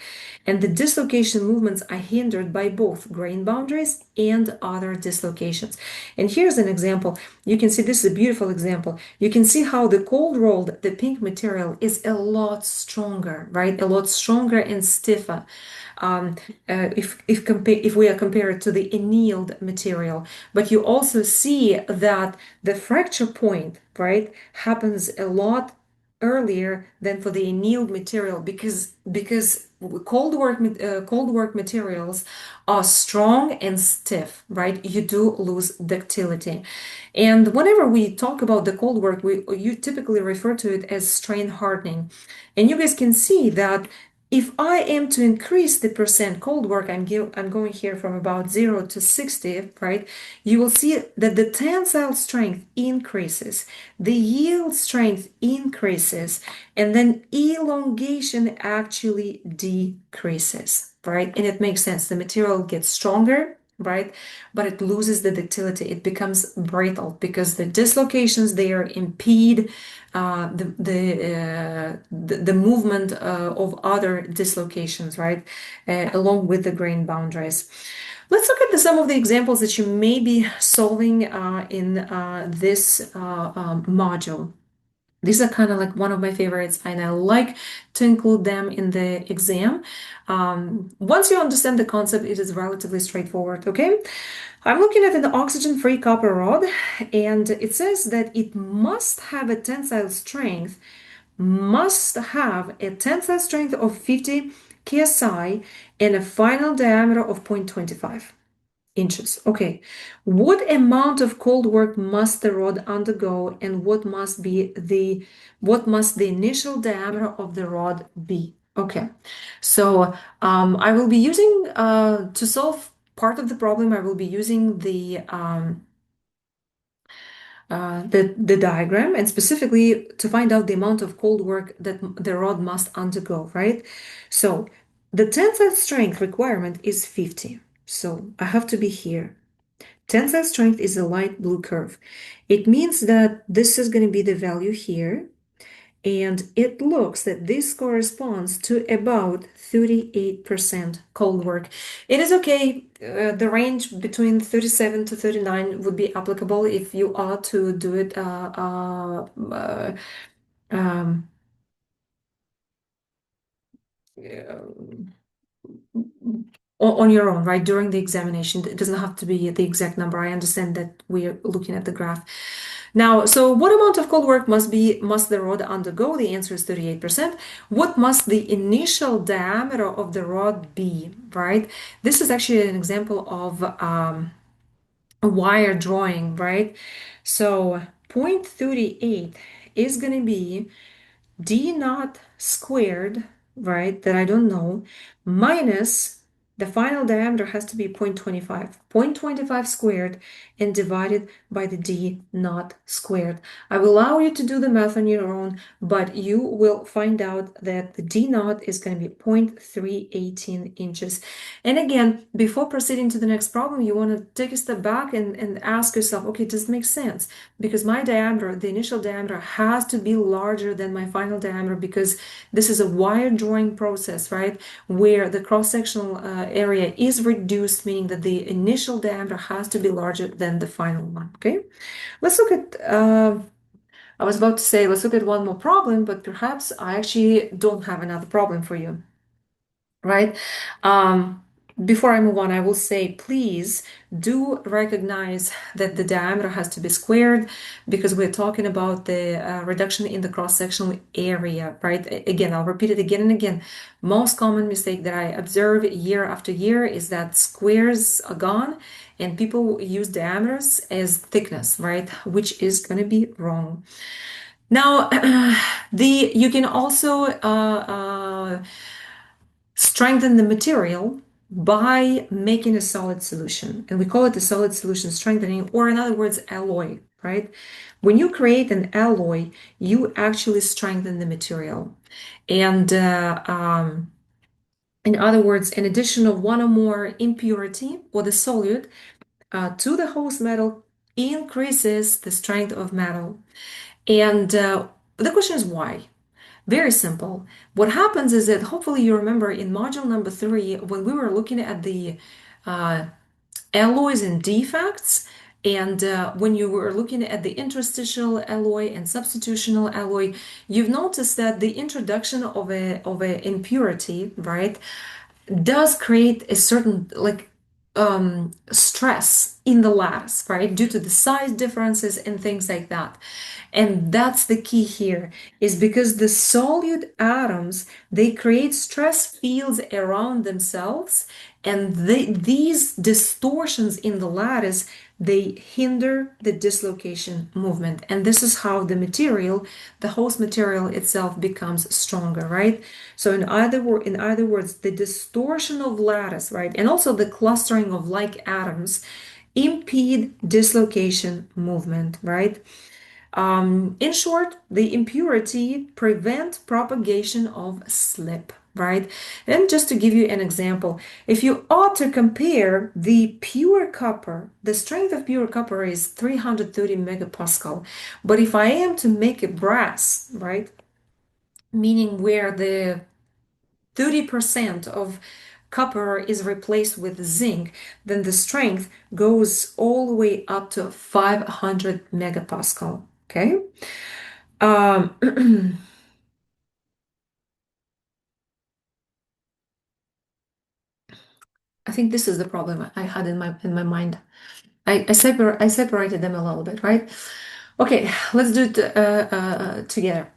and the dislocation movements are hindered by both grain boundaries and other dislocations. And here's an example. You can see this is a beautiful example. You can see how the cold rolled, the pink material is a lot stronger, right? A lot stronger and stiffer. If we are compared to the annealed material, but you also see that the fracture point, right, happens a lot earlier than for the annealed material because cold work materials are strong and stiff, right? You do lose ductility. And whenever we talk about the cold work, you typically refer to it as strain hardening. And you guys can see that if I am to increase the percent cold work, I'm going here from about 0 to 60, right? You will see that the tensile strength increases, the yield strength increases, and then elongation actually decreases, right? And it makes sense. The material gets stronger, right? But it loses the ductility. It becomes brittle because the dislocations there impede the movement of other dislocations, right? Along with the grain boundaries. Let's look at some of the examples that you may be solving in this module. These are kind of like one of my favorites, and I like to include them in the exam. Once you understand the concept, it is relatively straightforward, okay? I'm looking at an oxygen-free copper rod, and it says that it must have a tensile strength of 50 psi and a final diameter of 0.25 inches. Okay, what amount of cold work must the rod undergo, and what must the initial diameter of the rod be? Okay, so I will be using to solve part of the problem. I will be using the diagram, and specifically to find out the amount of cold work that the rod must undergo, right? So the tensile strength requirement is 50. So I have to be here. Tensile strength is a light blue curve. It means that this is going to be the value here, and it looks that this corresponds to about 38% cold work. It is okay. The range between 37 to 39 would be applicable if you are to do it um, on your own, right? During the examination. It doesn't have to be the exact number. I understand that we're looking at the graph. Now, so what amount of cold work must the rod undergo? The answer is 38%. What must the initial diameter of the rod be, right? This is actually an example of a wire drawing, right? So 0.38 is going to be d naught squared, right, that I don't know, minus the final diameter has to be 0.25. 0.25 squared and divided by the d naught squared. I will allow you to do the math on your own, but you will find out that the d naught is going to be 0.318 inches. And again, before proceeding to the next problem, you want to take a step back and ask yourself, okay, does it make sense? Because my diameter, the initial diameter, has to be larger than my final diameter because this is a wire drawing process, right? Where the cross-sectional area is reduced, meaning that the initial diameter has to be larger than the final one, okay? Let's look at, I was about to say, let's look at one more problem, but perhaps I actually don't have another problem for you, right? Before I move on, I will say, please do recognize that the diameter has to be squared because we're talking about the reduction in the cross-sectional area, right? Again, I'll repeat it again and again. Most common mistake that I observe year after year is that squares are gone and people use diameters as thickness, right? Which is going to be wrong. Now, you can also strengthen the material by making a solid solution. And we call it a solid solution strengthening, or in other words, alloy, right? When you create an alloy, you actually strengthen the material. And in other words, an addition of one or more impurity or the solute to the host metal increases the strength of metal. And the question is why? Very simple. What happens is that hopefully you remember in module number 3 when we were looking at the uh, alloys and defects, and when you were looking at the interstitial alloy and substitutional alloy, you've noticed that the introduction of a impurity, right, does create a certain stress in the lattice, right, due to the size differences and things like that. And that's the key here, is because the solute atoms, they create stress fields around themselves, and these distortions in the lattice, they hinder the dislocation movement. And this is how the material, the host material itself, becomes stronger, right? So in other words, the distortion of lattice, right, and also the clustering of like atoms impede dislocation movement, right? In short, the impurity prevent propagation of slip, right? And just to give you an example, if you ought to compare the pure copper, the strength of pure copper is 330 megapascal. But if I am to make a brass, right, meaning where the 30% of copper is replaced with zinc, then the strength goes all the way up to 500 megapascal. Okay. Um, I think this is the problem I had in my mind. I separated them a little bit, right? Okay, let's do it together.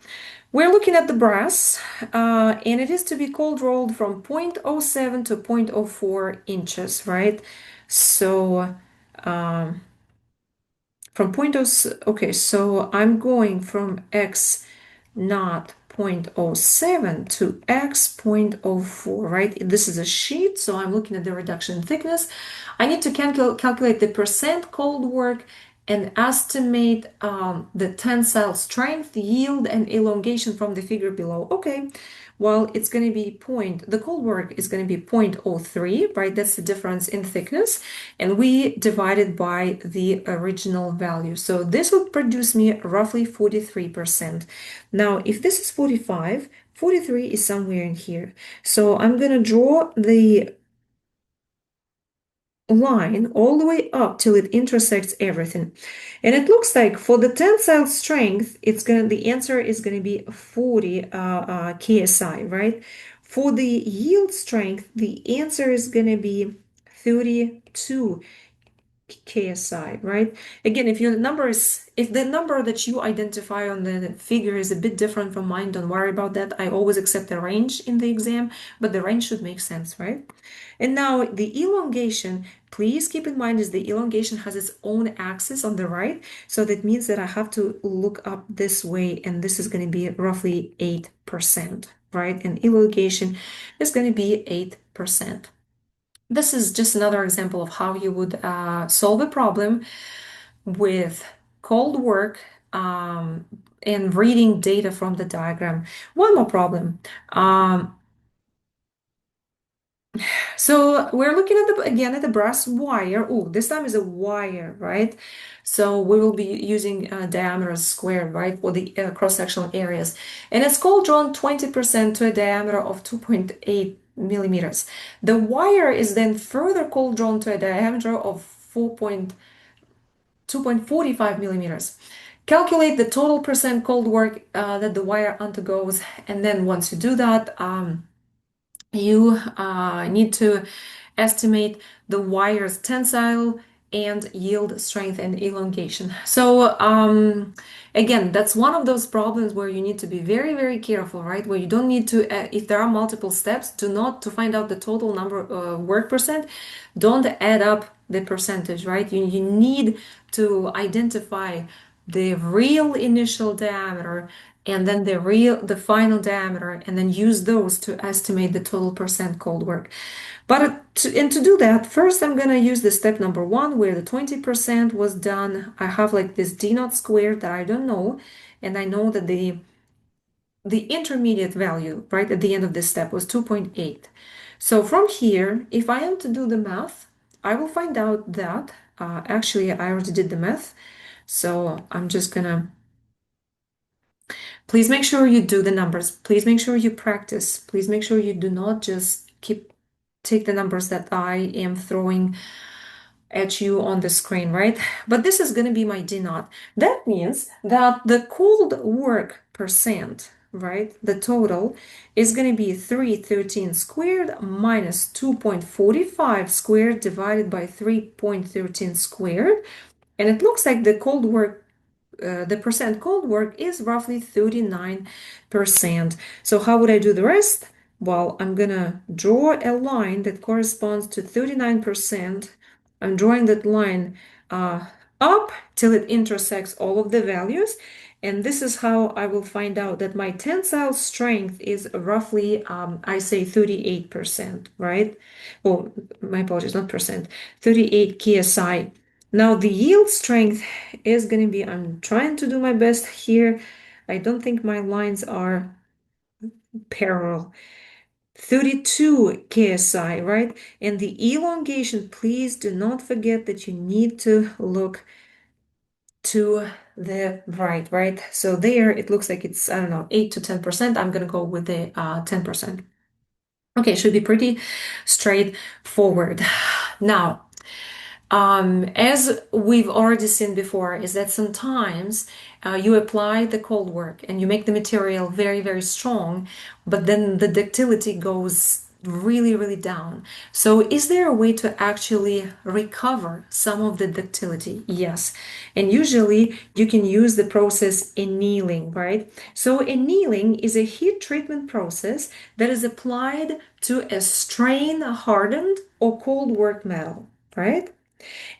We're looking at the brass, and it is to be cold rolled from zero point zero 0.07 to zero point zero 0.04 inches, right? So from okay, so I'm going from X not 0.07 to X 0.04, right? This is a sheet, so I'm looking at the reduction thickness. I need to calculate the percent cold work and estimate the tensile strength, yield, and elongation from the figure below. Okay, well, it's going to be the cold work is going to be 0.03, right? That's the difference in thickness. And we divide it by the original value. So this would produce me roughly 43%. Now, if this is 45, 43 is somewhere in here. So I'm going to draw the line all the way up till it intersects everything. And it looks like for the tensile strength, the answer is gonna be 40 KSI, right? For the yield strength, the answer is gonna be 32 KSI, right? Again, if the number that you identify on the figure is a bit different from mine, don't worry about that. I always accept the range in the exam, but the range should make sense, right? And now the elongation, please keep in mind is the elongation has its own axis on the right. So that means that I have to look up this way, and this is going to be roughly 8%, right? And elongation is going to be 8%. This is just another example of how you would solve a problem with cold work and reading data from the diagram. One more problem. So we're looking at again at the brass wire. Oh, this time is a wire, right? So we will be using diameters squared, right, for the cross-sectional areas. And it's cold drawn 20% to a diameter of 2.8 millimeters. The wire is then further cold drawn to a diameter of 2.45 millimeters. Calculate the total percent cold work that the wire undergoes, and then once you do that, you need to estimate the wire's tensile and yield strength and elongation. So again, that's one of those problems where you need to be very, very careful, right? Where you don't need to, if there are multiple steps, to find out the total number work percent, don't add up the percentage, right? You need to identify the real initial diameter and then the final diameter, and then use those to estimate the total percent cold work. But to do that, first I'm gonna use the step number one where the 20% was done. I have like this d naught squared that I don't know, and I know that the intermediate value right at the end of this step was 2.8. So from here, if I am to do the math, I will find out that actually I already did the math. So I'm just gonna please make sure you do the numbers. Please make sure you practice. Please make sure you do not just take the numbers that I am throwing at you on the screen, right? But this is going to be my D naught. That means that the cold work percent, right, the total is going to be 313 squared minus 2.45 squared divided by 3.13 squared. And it looks like the percent cold work is roughly 39%. So how would I do the rest? Well, I'm gonna draw a line that corresponds to 39%. I'm drawing that line up till it intersects all of the values. And this is how I will find out that my tensile strength is roughly, I say 38%, right? Oh, my apologies, not percent, 38 KSI. Now the yield strength is going to be, I'm trying to do my best here. I don't think my lines are parallel. 32 KSI, right? And the elongation, please do not forget that you need to look to the right? So there it looks like it's, I don't know, 8 to 10%. I'm going to go with the 10%. Okay, should be pretty straightforward. Now, as we've already seen before, is that sometimes you apply the cold work and you make the material very, very strong, but then the ductility goes really, really down. So is there a way to actually recover some of the ductility? Yes. And usually you can use the process annealing, right? So annealing is a heat treatment process that is applied to a strain hardened or cold work metal, right?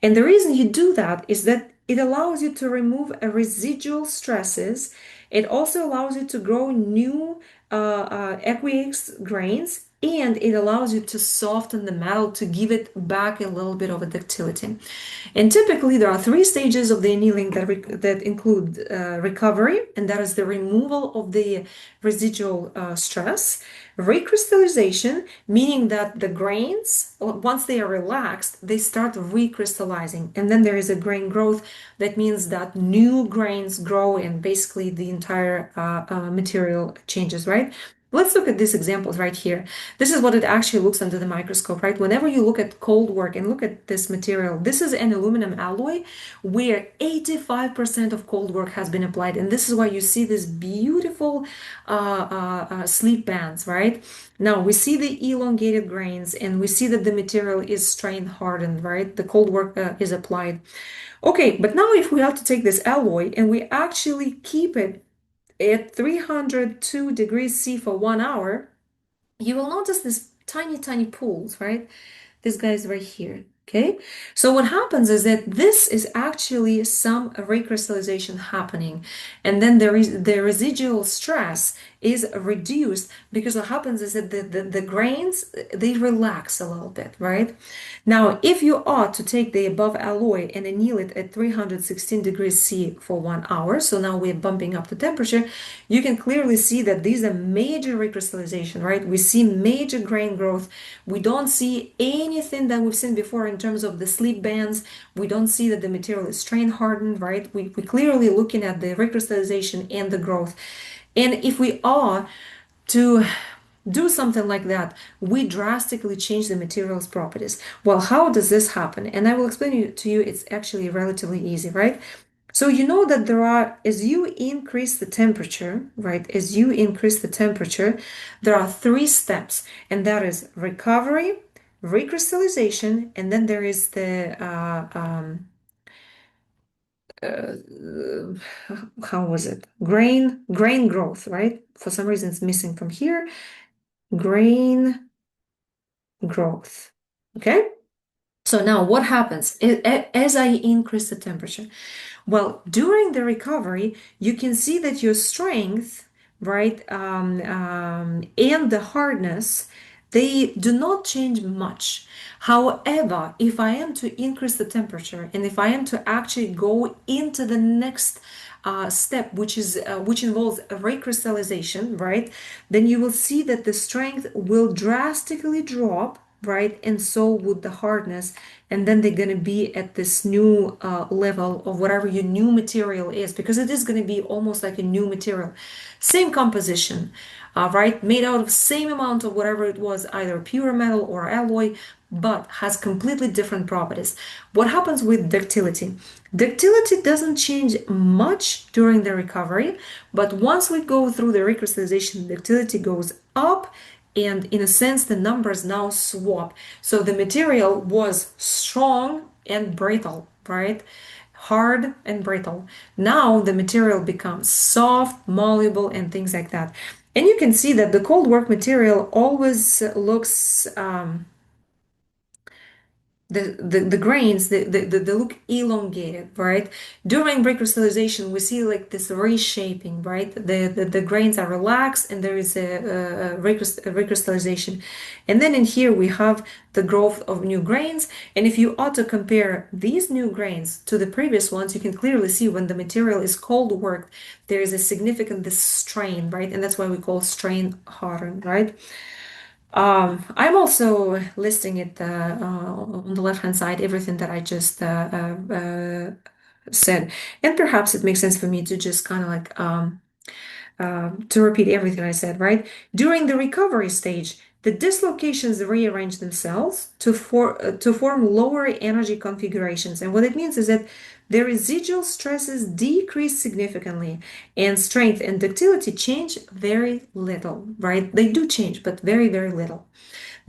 And the reason you do that is that it allows you to remove residual stresses. It also allows you to grow new aqueous grains, and it allows you to soften the metal to give it back a little bit of a ductility. And typically, there are three stages of the annealing that include recovery, and that is the removal of the residual stress, recrystallization, meaning that the grains, once they are relaxed, they start recrystallizing, and then there is a grain growth. That means that new grains grow, and basically the entire material changes, right? Let's look at these examples right here. This is what it actually looks under the microscope, right? Whenever you look at cold work and look at this material, this is an aluminum alloy where 85% of cold work has been applied. And this is why you see this beautiful sleep bands, right? Now we see the elongated grains and we see that the material is strain hardened, right? The cold work is applied. Okay, but now if we have to take this alloy and we actually keep it at 302 degrees C for 1 hour, you will notice these tiny, tiny pools, right? This guy is right here. Okay, so what happens is that this is actually some recrystallization happening, and then there is the residual stress is reduced because what happens is that the grains they relax a little bit, right? Now, if you ought to take the above alloy and anneal it at 316 degrees C for 1 hour, so now we're bumping up the temperature, you can clearly see that these are major recrystallization, right? We see major grain growth. We don't see anything that we've seen before in terms of the sleep bands. We don't see that the material is strain hardened, right? We're clearly looking at the recrystallization and the growth. And if we are to do something like that, we drastically change the material's properties. Well, how does this happen? And I will explain it to you. It's actually relatively easy, right? So you know that there are, as you increase the temperature, right? As you increase the temperature, there are three steps, and that is recovery, recrystallization, and then there is the uh, how was it? Grain growth, right? For some reason it's missing from here. Grain growth. Okay? So now what happens as I increase the temperature? Well, during the recovery, you can see that your strength, right, and the hardness, they do not change much. However, if I am to increase the temperature and if I am to actually go into the next step, which involves recrystallization, right, then you will see that the strength will drastically drop, right, and so would the hardness, and then they're going to be at this new level of whatever your new material is, because it is going to be almost like a new material, same composition, right, made out of same amount of whatever it was, either pure metal or alloy, but has completely different properties. What happens with ductility? Ductility doesn't change much during the recovery, but once we go through the recrystallization, ductility goes up, and in a sense, the numbers now swap. So the material was strong and brittle, right? Hard and brittle. Now the material becomes soft, malleable, and things like that. And you can see that the cold work material always looks the grains they look elongated, right? During recrystallization we see like this reshaping, right? The grains are relaxed and there is a recrystallization, and then in here we have the growth of new grains. And if you ought to compare these new grains to the previous ones, you can clearly see when the material is cold worked there is a significant this strain, right? And that's why we call strain hardened, right? I'm also listing it on the left-hand side, everything that I just said. And perhaps it makes sense for me to just kind of like to repeat everything I said, right? During the recovery stage, the dislocations rearrange themselves to form lower energy configurations. And what it means is that the residual stresses decrease significantly, and strength and ductility change very little, right? They do change, but very, very little.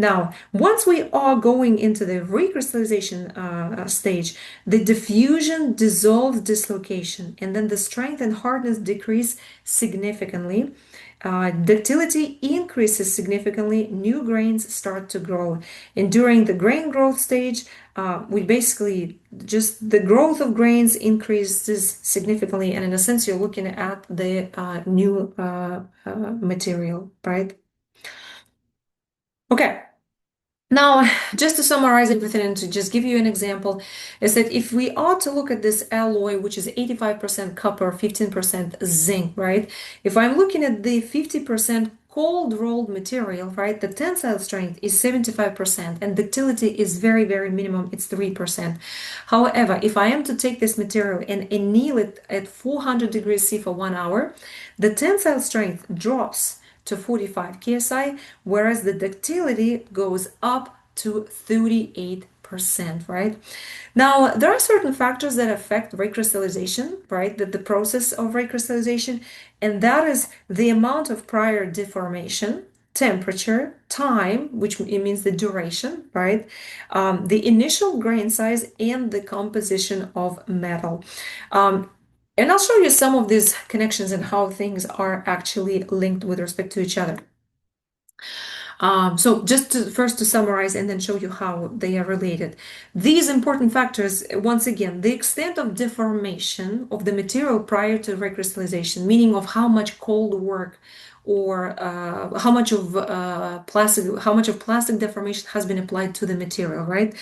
Now, once we are going into the recrystallization stage, the diffusion dissolves dislocation, and then the strength and hardness decrease significantly. Ductility increases significantly, new grains start to grow. And during the grain growth stage, we basically just the growth of grains increases significantly. And in a sense, you're looking at the new material, right? Okay. Now, just to summarize everything and to just give you an example, is that if we are to look at this alloy, which is 85% copper, 15% zinc, right? If I'm looking at the 50% cold rolled material, right, the tensile strength is 75% and ductility is very, very minimum, it's 3%. However, if I am to take this material and anneal it at 400 degrees C for 1 hour, the tensile strength drops to 45 ksi, whereas the ductility goes up to 38%, right? Now, there are certain factors that affect recrystallization, right? The process of recrystallization, and that is the amount of prior deformation, temperature, time, which it means the duration, right? The initial grain size and the composition of metal. And I'll show you some of these connections and how things are actually linked with respect to each other. So just first to summarize and then show you how they are related. These important factors, once again, the extent of deformation of the material prior to recrystallization, meaning of how much cold work or how much of plastic deformation has been applied to the material, right?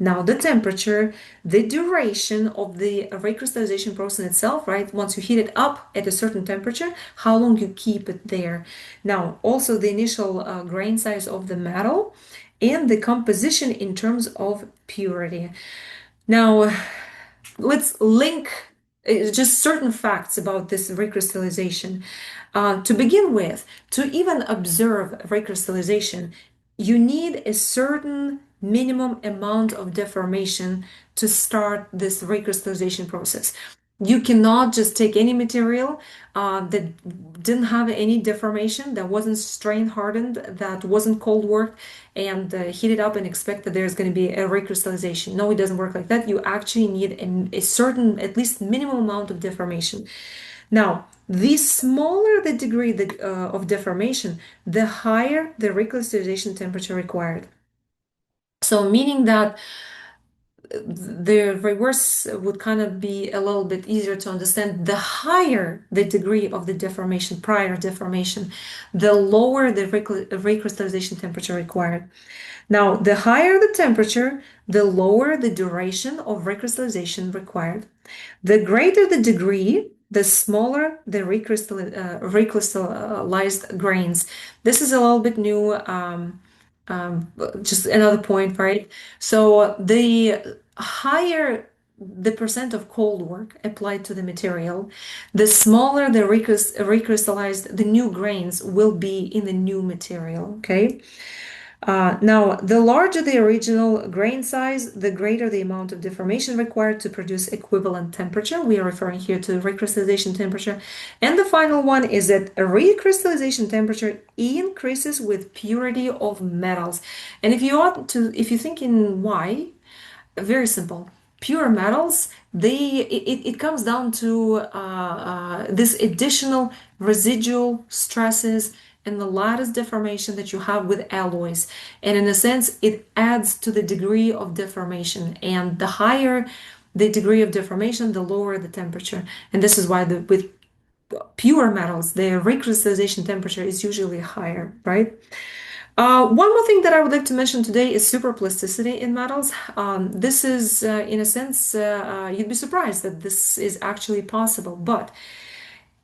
Now the temperature, the duration of the recrystallization process itself, right? Once you heat it up at a certain temperature, how long you keep it there. Now also the initial grain size of the metal and the composition in terms of purity. Now let's link just certain facts about this recrystallization. To begin with, to even observe recrystallization, you need a certain minimum amount of deformation to start this recrystallization process. You cannot just take any material that didn't have any deformation, that wasn't strain hardened, that wasn't cold worked, and heat it up and expect that there's going to be a recrystallization. No, it doesn't work like that. You actually need a certain, at least minimum amount of deformation. Now, the smaller the degree of deformation, the higher the recrystallization temperature required. So meaning that the reverse would kind of be a little bit easier to understand. The higher the degree of the deformation, prior deformation, the lower the recrystallization temperature required. Now, the higher the temperature, the lower the duration of recrystallization required. The greater the degree, the smaller the recrystallized grains. This is a little bit new, just another point, right? So the higher the percent of cold work applied to the material, the smaller the recrystallized the new grains will be in the new material, okay? Now, the larger the original grain size, the greater the amount of deformation required to produce equivalent temperature. We are referring here to recrystallization temperature. And the final one is that a recrystallization temperature increases with purity of metals. And if you're thinking why, very simple. Pure metals, it comes down to this additional residual stresses and the lattice deformation that you have with alloys. And in a sense, it adds to the degree of deformation. And the higher the degree of deformation, the lower the temperature. And this is why with pure metals, the recrystallization temperature is usually higher, right? One more thing that I would like to mention today is superplasticity in metals. This is, in a sense, you'd be surprised that this is actually possible. But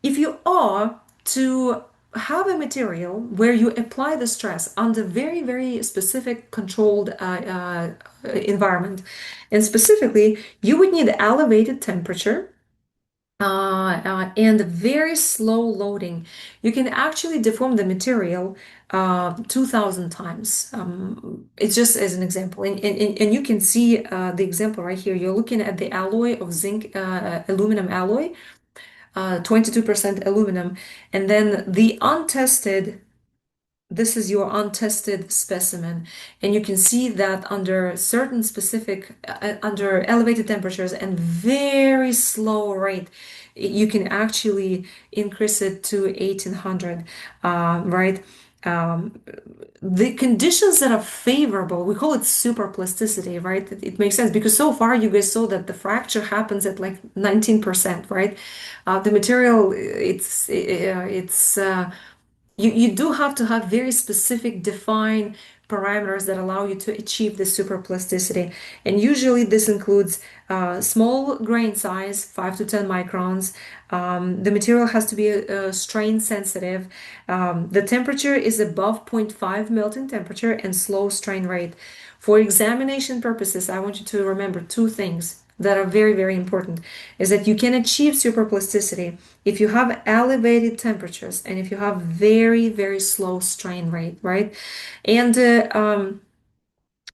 if you are to have a material where you apply the stress under very, very specific controlled environment, and specifically, you would need elevated temperature, and very slow loading. You can actually deform the material 2,000 times. It's just as an example. And you can see the example right here. You're looking at the alloy of zinc aluminum alloy, 22% aluminum, and then the untested. This is your untested specimen, and you can see that under certain specific, under elevated temperatures and very slow rate, you can actually increase it to 1800, right? Um, the conditions that are favorable, we call it superplasticity, right? It makes sense because so far you guys saw that the fracture happens at like 19%, right? The material, you do have to have very specific defined parameters that allow you to achieve the superplasticity. And usually this includes small grain size, 5 to 10 microns. The material has to be strain sensitive. The temperature is above zero point 0.5 melting temperature and slow strain rate. For examination purposes, I want you to remember two things that are very, very important is that you can achieve superplasticity if you have elevated temperatures and if you have very, very slow strain rate, right? And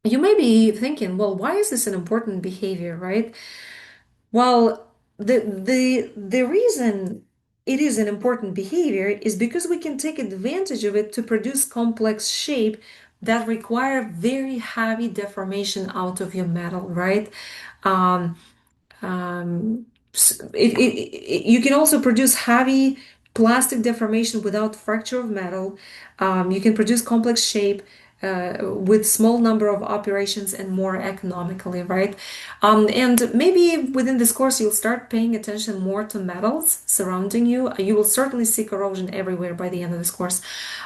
you may be thinking, well, why is this an important behavior, right? Well, the reason it is an important behavior is because we can take advantage of it to produce complex shape that require very heavy deformation out of your metal, right? Um, you can also produce heavy plastic deformation without fracture of metal. You can produce complex shape with small number of operations and more economically, right? And maybe within this course, you'll start paying attention more to metals surrounding you. You will certainly see corrosion everywhere by the end of this course.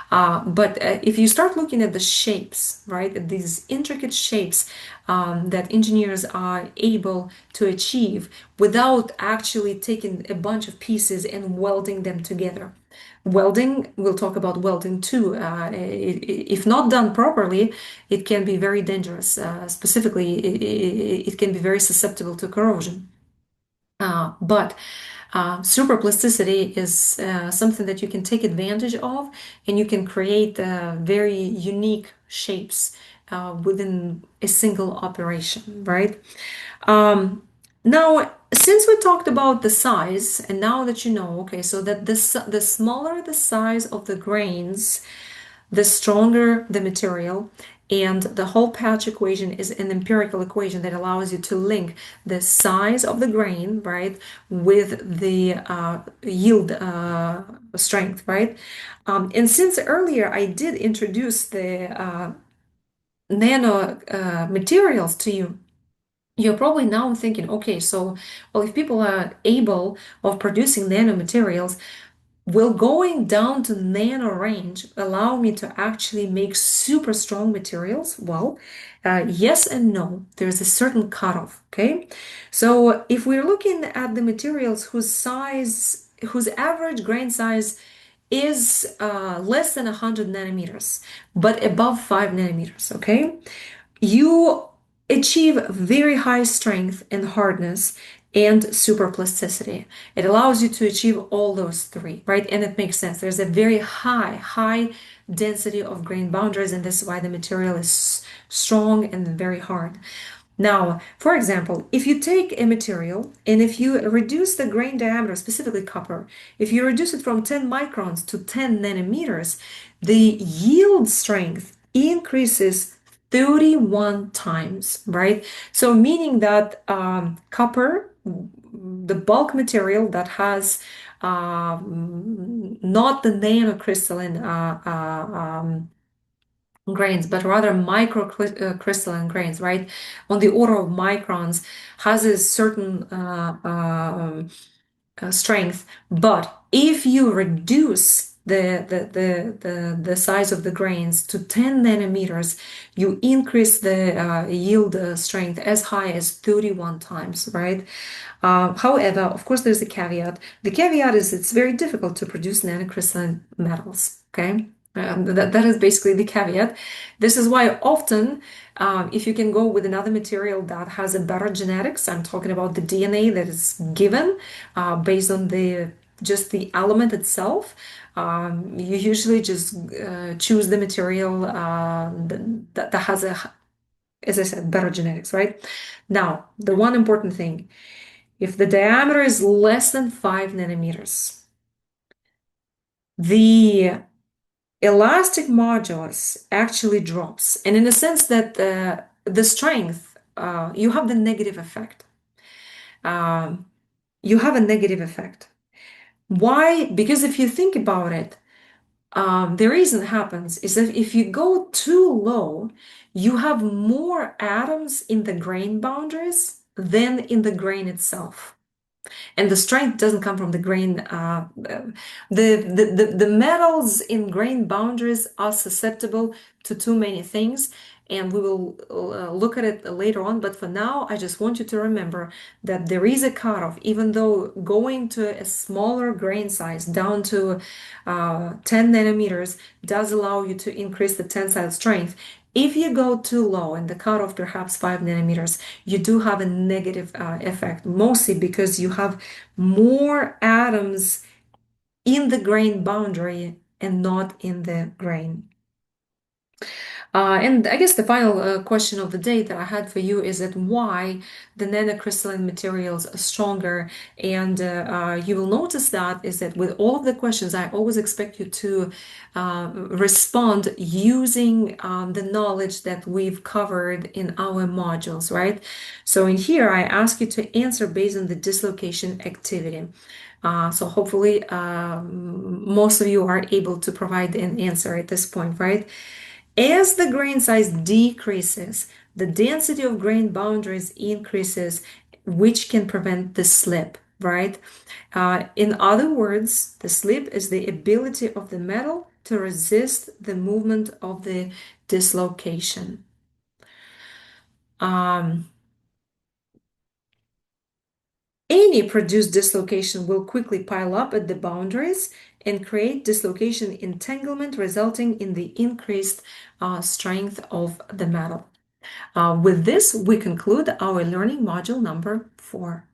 But if you start looking at the shapes, right, these intricate shapes that engineers are able to achieve without actually taking a bunch of pieces and welding them together. Welding, we'll talk about welding too. If not done properly, it can be very dangerous. Specifically, it can be very susceptible to corrosion. But superplasticity is something that you can take advantage of, and you can create very unique shapes within a single operation, right? Um, Now, since we talked about the size, and now that you know, okay, so that the smaller the size of the grains, the stronger the material. And the whole patch equation is an empirical equation that allows you to link the size of the grain, right, with the yield strength, right? And since earlier I did introduce the nano materials to you, you're probably now thinking, okay, so, well, if people are able of producing nanomaterials, will going down to nano range allow me to actually make super strong materials? Well, yes and no. There's a certain cutoff, okay? So if we're looking at the materials whose size, whose average grain size is less than 100 nanometers, but above 5 nanometers, okay? You achieve very high strength and hardness and superplasticity. It allows you to achieve all those three, right? And it makes sense. There's a very high density of grain boundaries, and this is why the material is strong and very hard. Now, for example, if you take a material and if you reduce the grain diameter, specifically copper, if you reduce it from 10 microns to 10 nanometers, the yield strength increases 31 times, right? So meaning that copper, the bulk material that has not the nanocrystalline grains, but rather microcrystalline grains, right? On the order of microns, has a certain strength. But if you reduce the size of the grains to 10 nanometers, you increase the yield strength as high as 31 times, right? However, of course, there's a caveat. The caveat is it's very difficult to produce nanocrystalline metals, okay? That is basically the caveat. This is why often, if you can go with another material that has a better genetics, I'm talking about the DNA that is given based on the just the element itself. You usually just choose the material that has a, as I said, better genetics, right? Now, the one important thing, if the diameter is less than 5 nanometers, the elastic modulus actually drops. And in a sense that the strength, you have the negative effect. Um, you have a negative effect. Why? Because if you think about it, the reason it happens is that if you go too low, you have more atoms in the grain boundaries than in the grain itself. And the strength doesn't come from the grain. The metals in grain boundaries are susceptible to too many things, and we will look at it later on. But for now, I just want you to remember that there is a cutoff, even though going to a smaller grain size down to 10 nanometers does allow you to increase the tensile strength. If you go too low and the cutoff perhaps 5 nanometers, you do have a negative effect, mostly because you have more atoms in the grain boundary and not in the grain. And I guess the final question of the day that I had for you is that why the nanocrystalline materials are stronger. And you will notice that is that with all of the questions, I always expect you to respond using the knowledge that we've covered in our modules, right? So in here, I ask you to answer based on the dislocation activity. So hopefully, most of you are able to provide an answer at this point, right? As the grain size decreases, the density of grain boundaries increases, which can prevent the slip, right? In other words, the slip is the ability of the metal to resist the movement of the dislocation. Any produced dislocation will quickly pile up at the boundaries and create dislocation entanglement, resulting in the increased strength of the metal. With this, we conclude our learning module number 4.